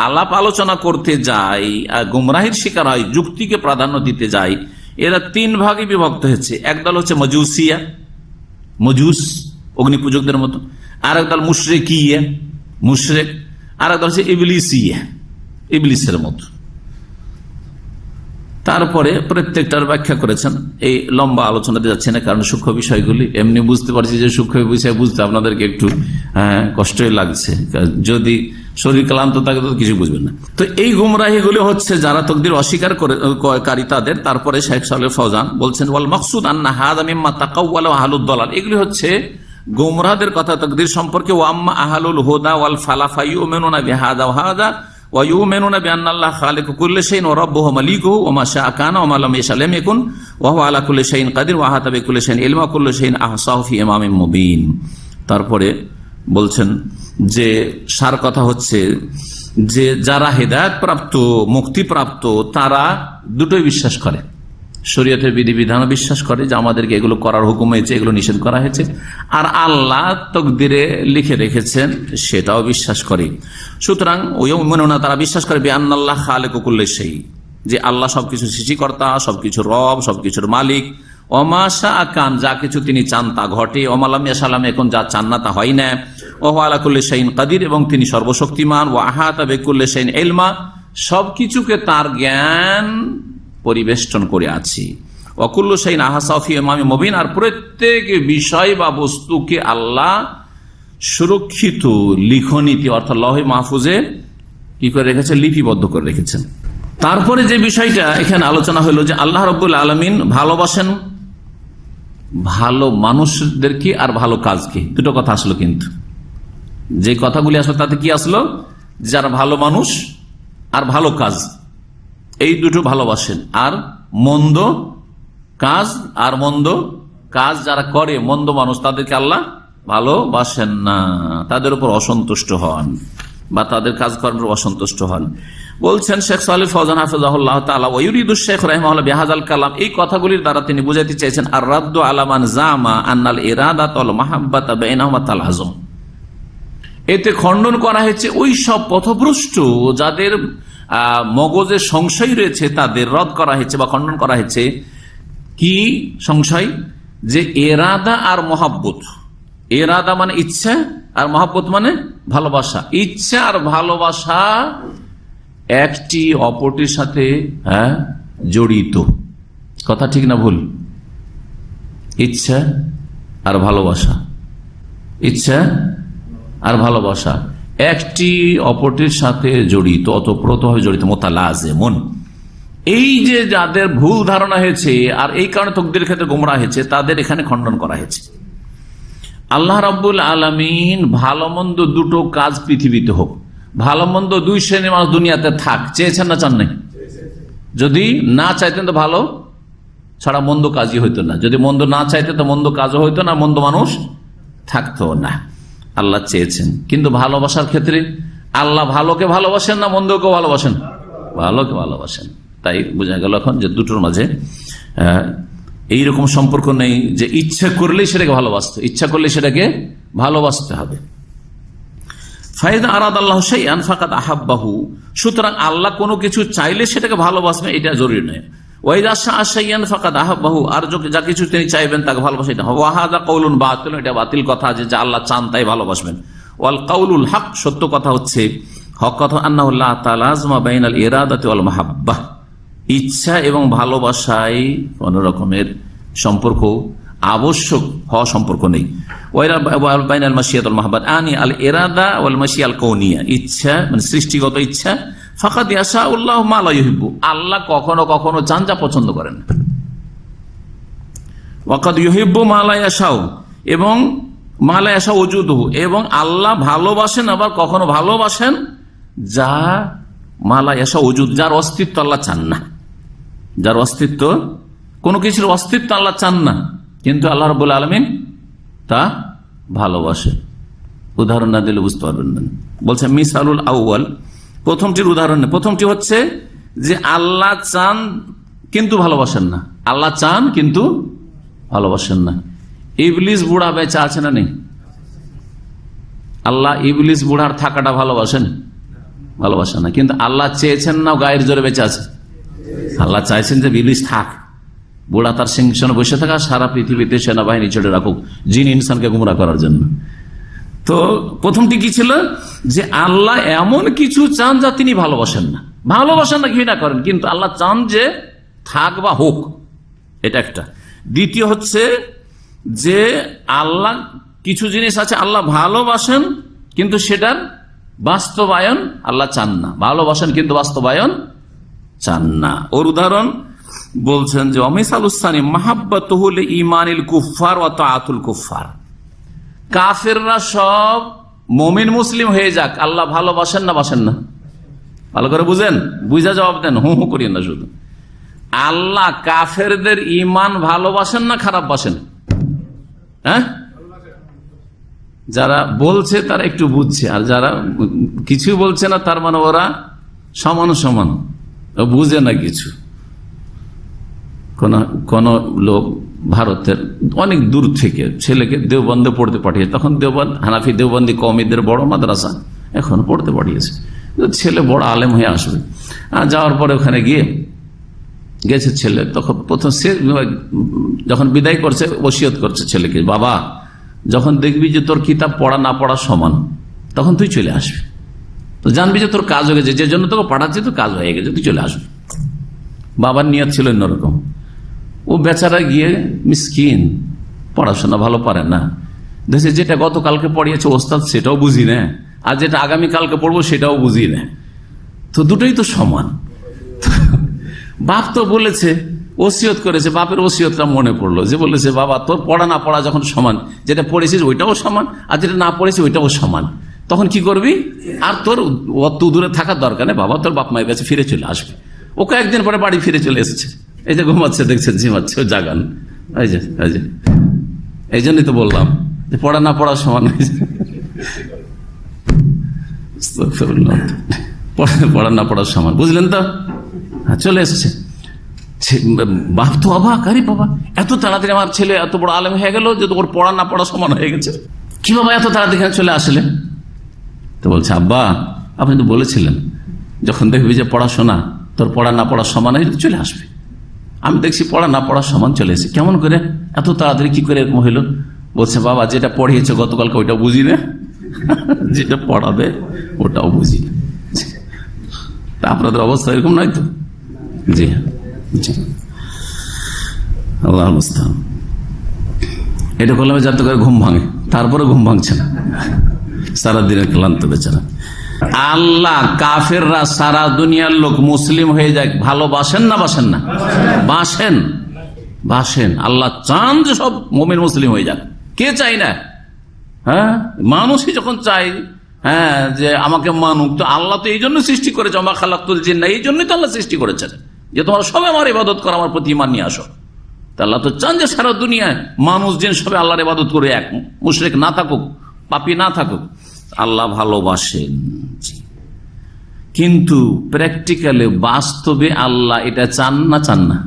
আলাপ আলোচনা করতে যায় আর গোমরাহির শিকার হয়, যুক্তিকে প্রাধান্য দিতে যায়, এরা 3 ভাগে বিভক্ত হয়েছে। একদল হচ্ছে মজুসিয়া, মজুস অগ্নি পূজকদের মতো, আর একদল মুশরিকিয়া, মুশরিক, আর একদল হচ্ছে ইবলিসিয়া, ইবলিসের মতো। তারপরে প্রত্যেকটার ব্যাখ্যা করেছেন। এই লম্বা আলোচনাতে যাচ্ছে না, কারণ সূক্ষ্ম বিষয়গুলি এমনি বুঝতে পারছি যে সূক্ষ্ম বিষয় বুঝতে আপনাদেরকে একটু কষ্টই লাগছে। যদি শরীর ক্লান্ত থাকে তো কিছু বুঝবেন না। তো এই গুমরাহিগুলি হচ্ছে যারা তাকদীর অস্বীকার কারী তাদের। তারপরে শেখ সালেহ ফৌজান বলছেন, ওয়াল মাকসুদ আন্না হাযা মিম্মা তাকাওয়ালা আহলুদ দালাল, এগুলি হচ্ছে গুমরাহদের কথা তাকদীর সম্পর্কে। ওয়া আম্মা আহলুল হুদা ওয়াল ফালাফা ইউমিনুনা বিহাযা ওয়া হাযা ওয়া ইউমিনুনা বিআন্নাল্লাহ খালিকু কুল্লি শাইইন ওয়া রাব্বুহু মালিকুহু ওয়া মা শাআ কানা ওয়া মা লাম ইয়াশা লাম ইয়াকুন ওয়া হুয়া আলা কুল্লি শাইইন কাদির ওয়া আহাতা বিকুল্লি শাইইন ইলমা কুল্লি শাইইন আহসাহু ফি ইমামিন মুবিন। তারপরে বলছেন যে সার কথা হচ্ছে যে যারা হেদায়েত প্রাপ্ত, মুক্তি প্রাপ্ত, তারা দুটোই বিশ্বাস করে। শরীয়তের বিধিবিধানও বিশ্বাস করে যে আমাদেরকে এগুলো করার হুকুম হয়েছে, এগুলো নিষেধ করা হয়েছে, আর আল্লাহ তাকদীরে লিখে রেখেছেন সেটাও বিশ্বাস করে। সুতরাং ওই মনে তারা বিশ্বাস করে বিআন্নাল্লাহ খালিকু কুল্লি শাই, যে আল্লাহ সবকিছু সৃষ্টিকর্তা, সবকিছুর রব, সবকিছুর মালিক। ওমা শাআ কান, যা কিছু তিনি চান তা ঘটে। ওমা লাম ইয়াশা লাম ইয়াকুন, যা চান না তা হয় না। ওয়া হুয়া আলা কুল্লি শাইইন কাদির, এবং তিনি সর্বশক্তিমান। ওয়া আহাতা বিকুল্লি শাইইন ইলমা, সবকিছুকে তার জ্ঞান পরিবেষ্টন করে আছি। ওয়া কুল্লু শাইইন আহসাহু ফি ইমামিন মুবিন, আর প্রত্যেক বিষয় বা বস্তুকে আল্লাহ সুরক্ষিত লিখনীতি অর্থাৎ লৌহে মাহফুজে কি করে রেখেছেন, লিপিবদ্ধ করে রেখেছেন। তারপরে যে বিষয়টা এখানে আলোচনা হলো যে আল্লাহ রাব্বুল আলামিন ভালোবাসেন ভালো মানুষদেরকে আর ভালো কাজকে। দুটো কথা আসলো, কিন্তু যে কথাগুলি আসলো তাতে কি আসলো, যারা ভালো মানুষ আর ভালো কাজ, এই দুটো ভালোবাসেন। আর মন্দ কাজ আর মন্দ কাজ যারা করে, মন্দ মানুষ, তাদেরকে আল্লাহ ভালোবাসেন না, তাদের উপর অসন্তুষ্ট হন বা তাদের কাজকর্মের অসন্তুষ্ট হন। বলছেন শেখ সালেহ ফওজান হাফিজাহুল্লাহ তাআলা ওয়া ইউরিদু শেখ রাহিমাহুল্লাহ বিহাযাল কালাম, এই কথাগুলির দ্বারা তিনি বুঝাতে চাইছেন আর রাদ্দু আলা মান জামা আন্নাল ইরাদাত ওয়াল মাহাব্বাতা বাইনাহুমা তালাজুম। এতে খণ্ডন করা হয়েছে ওই সব পথভ্রষ্ট যাদের মগজে সংশয় রয়েছে, তাদের রদ করা হয়েছে বা খণ্ডন করা হয়েছে। কি সংশয়? যে এরাদা আর মহাব্বত, এরাদা মানে ইচ্ছা আর মহাব্বত মানে ভালোবাসা, ইচ্ছা আর ভালোবাসা একটি অপরটির সাথে জড়িত। কথা ঠিক না ভুল? ইচ্ছা আর ভালোবাসা, ইচ্ছা আর ভালোবাসা একটি অপরটির সাথে জড়িত, অতপ্রতভাবে জড়িত, মোতালাজেমুন। এই যে যাদের ভুল ধারণা হয়েছে আর এই কারণে তকদিরের ক্ষেত্রে গোমরা হয়েছে, তাদের এখানে খণ্ডন করা হয়েছে। আল্লাহ রাব্বুল আলামিন ভালো মন্দ দুটো কাজ পৃথিবীতে হোক, ভালো মন্দ দুই শ্রেণীর মানুষ দুনিয়াতে থাক, চেয়েছেন না চান নাই? যদি না চাইতেন তো ভালো ছাড়া মন্দ কাজই হইতো না, যদি মন্দ না চাইতেন তো মন্দ কাজও হইতো না, মন্দ মানুষ থাকতো না। আল্লাহ চেয়েছেন, কিন্তু ভালোবাসার ক্ষেত্রে আল্লাহ ভালোকে ভালোবাসেন না মন্দকে ভালোবাসেন? ভালোকে ভালোবাসেন। তাই বোঝা গেল এখন যে দুটোর মাঝে এইরকম সম্পর্ক নেই যে ইচ্ছা করলেই সেটাকে ভালোবাসতে, ইচ্ছা করলে সেটাকে ভালোবাসতে হবে। ফাইদা আরাদাল্লাহু শাইআন ফাকাদ আহাব্বাহু, সুতরাং আল্লাহ কোনো কিছু চাইলে সেটাকে ভালোবাসবে, এটা জরুরি নয়। ওয়াইদা শাআ শাইআন ফাকাদ আহাব্বাহু, আর যা কিছু তিনি চাইবেন তাকে ভালোবাসা, এটা ওয়া হাযা কাউলুন বাতিল, এটা বাতিল কথা যে আল্লাহ চান তাই ভালোবাসবেন। ওয়াল কাউলুল হক, সত্য কথা হচ্ছে, হক কথা আন্নাহু লা তালাজমা বাইনাল ইরাদাতি ওয়াল মাহাব্বাহ, ইচ্ছা এবং ভালোবাসায় কোন রকমের সম্পর্ক আবশ্যক হওয়া সম্পর্ক নেই। বাইনাল মাশিয়াত ওয়াল মাহাব্বাত আনি আল ইরাদা ওয়াল মাশিয়াল কাউনিয়া, ইচ্ছা মানে সৃষ্টিগত ইচ্ছা, ফাকাদ ইয়াশাউল্লাহু মা লা ইউহিব্বু, আল্লাহ কখনো কখনো চান যা পছন্দ করেন, ওয়াকাদ ইউহিব্বু মা লা ইয়াশাউ, এবং মা লা ইয়াশাউ ওজুদুহু, এবং আল্লাহ ভালোবাসেন আবার কখনো ভালোবাসেন যা মা লা ইয়াশাউ ওজুদ, যার অস্তিত্ব আল্লাহ চান না, যার অস্তিত্ব, কোনো কিছুর অস্তিত্ব আল্লাহ চান না কিন্তু আল্লাহ রাব্বুল আলামিন তা ভালোবাসে। উদাহরণ না দিলে বুঝতে পারবেন না। বলছে মিসালুল আউয়াল, প্রথমটির উদাহরণ, প্রথমটি হচ্ছে যে আল্লাহ চান কিন্তু ভালোবাসেন না, আল্লাহ চান কিন্তু ভালোবাসেন না। ইবলিস বুড়া বেঁচে আছে না নেই? আল্লাহ ইবলিস বুড়ার থাকাটা ভালোবাসেন? ভালোবাসেন না। কিন্তু আল্লাহ চেয়েছেন না গায়ের জোরে বেঁচে আছে? আল্লাহ চাইছেন যে ইবলিস থাক, বুড়া তার সিংহাসনে বসে থাকা, সারা পৃথিবীতে সেনাবাহিনী ছেড়ে রাখুক জিন ইনসানকে গুমরা করার জন্য। তো প্রথমটি কি ছিল? যে আল্লাহ এমন কিছু চান যা তিনি ভালোবাসেন না, ভালোবাসেন না ঘৃণা করেন, কিন্তু আল্লাহ চান যে থাক বা হোক, এটা একটা। দ্বিতীয় হচ্ছে যে আল্লাহ কিছু জিনিস আছে আল্লাহ ভালোবাসেন কিন্তু সেটার বাস্তবায়ন আল্লাহ চান না, ভালোবাসেন কিন্তু বাস্তবায়ন চান না। ওর উদাহরণ বলছেন যে অমিসালুসানি মাহাব্বাতুহুল ঈমানিল কুফফার ওয়া তাআতুল কুফফার, কাফেররা সব মুমিন মুসলিম হয়ে যাক, আল্লাহ ভালোবাসেন না বাসেন না? ভালো করে বুঝেন, বুঝা জবাব দেন, হু হু করিয়েন না শুধু। আল্লাহ কাফেরদের ঈমান ভালোবাসেন না খারাপ বাসেন? হ্যাঁ, যারা বলছে তারা একটু বুঝছে, আর যারা কিছু বলছে না তার মানে ওরা সমান সমান, বুঝে না কিছু। কোন লোক ভারতের অনেক দূর থেকে ছেলেকে দেওবন্দে পড়তে পাঠিয়েছে, তখন দেওবন্দ হানাফি দেওবন্দি কওমিদের বড় মাদ্রাসা, এখন পড়তে পাঠিয়েছে, ছেলে বড় আলেম হয়ে আসবে। আর যাওয়ার পরে ওখানে গেছে ছেলে, তখন প্রথম সে যখন বিদায় করছে ওসিয়ত করছে ছেলেকে, বাবা যখন দেখবি যে তোর কিতাব পড়া না পড়া সমান, তখন তুই চলে আসবি, তো জানবি যে তোর কাজ হয়ে গেছে, যে জন্য তোকে পাঠাচ্ছি তো কাজ হয়ে গেছে, তুই চলে আসবি। বাবার নিয়ত ছিল অন্যরকম। ও বেচারা গিয়ে মিসকিন, পড়াশোনা ভালো পারে না, দেখছে যেটা গতকালকে পড়িয়েছে ওস্তাদ সেটাও বুঝি না, আর যেটা আগামীকালকে পড়বো সেটাও বুঝি না, তো দুটোই তো সমান। বাপ তো বলেছে, ওসিয়ত করেছে, বাপের ওসিয়তটা মনে পড়লো, যে বলেছে বাবা তোর পড়া না পড়া যখন সমান, যেটা পড়েছিস ওইটাও সমান আর যেটা না পড়েছিস ওইটাও সমান, তখন কি করবি? আর তোর অত দূরে থাকার দরকার নেই, বাবা তোর বাপ মায়ের কাছে ফিরে চলে আসবে। ওকে একদিন পরে বাড়ি ফিরে চলে এসেছে, এই যে ঘুমাচ্ছে দেখছেন, ঝিমাচ্ছে, ও জাগান, এই জন্যই তো বললাম যে পড়া না পড়া সমান। পড়া না পড়ার সমান, বুঝলেন তো? চলে এসছে। বাপ তো অবাক, আরে বাবা এত তাড়াতাড়ি আমার ছেলে এত বড় আলেম হয়ে গেল যে ওর পড়া না পড়া সমান হয়ে গেছে, কি বাবা এত তাড়াতাড়ি চলে আসলেন? তো বলছে, আব্বা আপনি তো বলেছিলেন যখন দেখবি যে পড়াশোনা তোর পড়া না পড়া সমান হয়ে চলে আসবে। আমি দেখছি পড়া না পড়া সমান চলে এসেছে। কেমন করে এত তাড়াতাড়ি কি করে এরকম হইল? বলছে, বাবা যেটা পড়িয়েছে গতকালকে ওইটা বুঝি না, যেটা পড়াবে ওটাও বুঝি না। তা আপনাদের অবস্থা এরকম নয় তো? জি জি, আল্লাহ মুস্তাআন। এটা করলাম যাতে করে ঘুম ভাঙে, তারপরে ঘুম ভাঙছে না, সারাদিনের ক্লান্ত বেচারা। আল্লাহ কাফেররা সারা দুনিয়ার লোক মুসলিম হয়ে যায় ভালোবাসেন না বাসেন না? বাসেন, বাসেন। আল্লাহ চান যে সব মুমিন মুসলিম হয়ে যাক, কে চাই না? হ্যাঁ, মানুষই যখন চাই হ্যাঁ যে আমাকে মানুক, তো আল্লাহ তো এই জন্য সৃষ্টি করেছে, ওমা খালাকতুল জিন্না, এই জন্যই তো আল্লাহ সৃষ্টি করেছেন যে তোমরা সবাই আমার ইবাদত করো, আমার প্রতি ঈমান নিয়ে আসো। তা আল্লাহ তো চান যে সারা দুনিয়ায় মানুষ জিন সবাই আল্লাহর ইবাদত করে, এক মুশরিক না থাকুক, পাপী না থাকুক। আল্লাহ ভালোবাসেন, কিন্তু প্র্যাকটিক্যালি বাস্তবে আল্লাহ এটা চান না? চান না?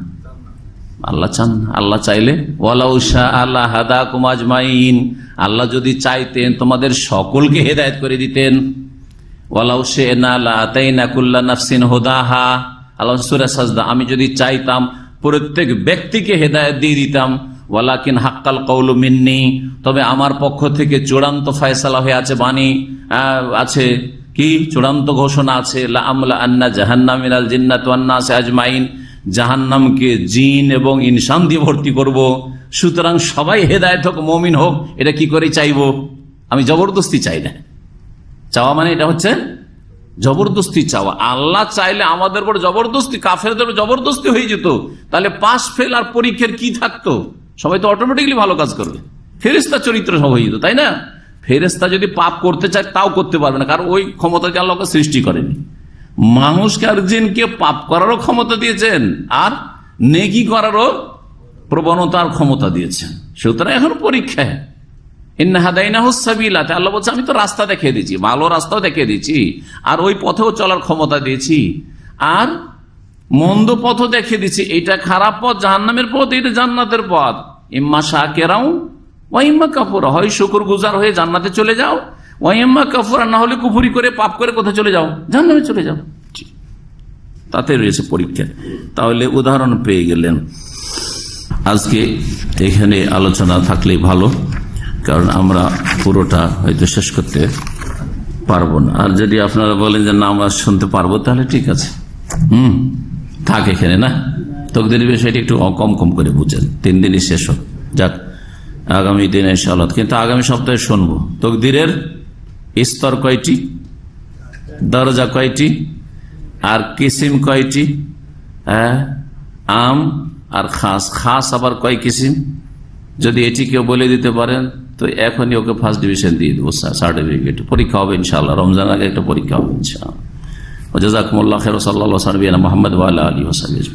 আল্লাহ চান না। আল্লাহ চাইলে ওয়ালাউ শা আল্লাহ হাদাকুম আজমাইন, আল্লাহ যদি চাইতেন তোমাদের সকলকে হেদায়েত করে দিতেন। ওয়ালাউ শি'না লাআতাইনা কুল্লা নাফসিন হুদাহা, আল্লাহ সূরা সাজদা, আমি যদি চাইতাম প্রত্যেক ব্যক্তিকে হেদায়েত দিয়ে দিতাম। ওয়ালাকিন হাক্কাল কওলু মিন্নি, তবে আমার পক্ষ থেকে চূড়ান্ত ফয়সালা হয়ে আছে, বাণী আছে, কি চূড়ান্ত ঘোষণা আছে, লা আমলা আন্না জাহান্নাম মিনাল জিন্নাতি ওয়ান নাস আজমাইন, জাহান্নামকে জিন এবং ইনসান দিয়ে ভর্তি করব। সুতরাং সবাই হেদায়েত হোক, মুমিন হোক, এটা কি করে চাইবো? আমি জবরদস্তি চাই না। চাওয়া মানে এটা হচ্ছে জবরদস্তি চাওয়া। আল্লাহ চাইলে আমাদের উপর জবরদস্তি, কাফেরদের উপর জবরদস্তি হয়ে যেত, তাহলে পাস ফেল আর পরীক্ষার কি থাকতো? সবাই তো অটোমেটিক্যালি ভালো কাজ করবে, ফেরেশতা চরিত্র সব হয়ে যেত, তাই না? ফেরেশতা যদি পাপ করতে চায় তাও করতে পারবে না, কারণ ওই ক্ষমতাকে আল্লাহকে সৃষ্টি করেনি। মানুষকে আর জিনকে পাপ করারও ক্ষমতা দিয়েছেন, আর নেকি করারও প্রবণতার ক্ষমতা দিয়েছেন। সুতরাং এখন পরীক্ষা। ইন্না হাদাইনাহুস সাবিলা, আল্লাহ বলছে আমি তো রাস্তা দেখিয়ে দিয়েছি, ভালো রাস্তাও দেখিয়ে দিয়েছি, আর ওই পথেও চলার ক্ষমতা দিয়েছি, আর মন্দ পথও দেখিয়ে দিচ্ছি। এটা খারাপ পথ, জাহান্নামের পথ, এটা জান্নাতের পথ। ইম্মা শাকিরাও ওয়া ইম্মা কাফুরা, হয় শুকর গুজার হয়ে জান্নাতে চলে যাও, ওয়া ইম্মা কাফুরা, না হলে কুফরি করে পাপ করে কোথায় চলে যাও? জাহান্নামে চলে যাও। তাতে রয়েছে পরীক্ষা। তাহলে উদাহরণ পেয়ে গেলেন। আজকে এখানে আলোচনা থাকলেই ভালো, কারণ আমরা পুরোটা হয়তো শেষ করতে পারবো না। আর যদি আপনারা বলেন যে না আমরা শুনতে পারবো, তাহলে ঠিক আছে, থাক এখানে, না তকদিরের বিষয়টি একটু কম কম করে বুঝেন। 3 দিনই শেষ হোক, যাক আগামী দিন ইনশাআল্লাহ। কিন্তু আগামী সপ্তাহে শুনবো তকদিরের স্তর কয়টি, দরজা কয়টি, আর কিসিম কয়টি, আম আর খাস। খাস আবার কয় কিসিম, যদি এটি কেউ বলে দিতে পারেন তো এখনই ওকে ফার্স্ট ডিভিশন দিয়ে দেবো, সার্টিফিকেট। পরীক্ষা হবে ইনশাআল্লাহ, রমজান আগে একটা পরীক্ষা হবে ইনশাআল্লাহ। জাযাকুমুল্লাহ খাইর, সাল্লাল্লাহু আলাইহি ওয়া সাল্লাম মুহাম্মদ ওয়া আলা আলিহি ওয়া সাহবিহি।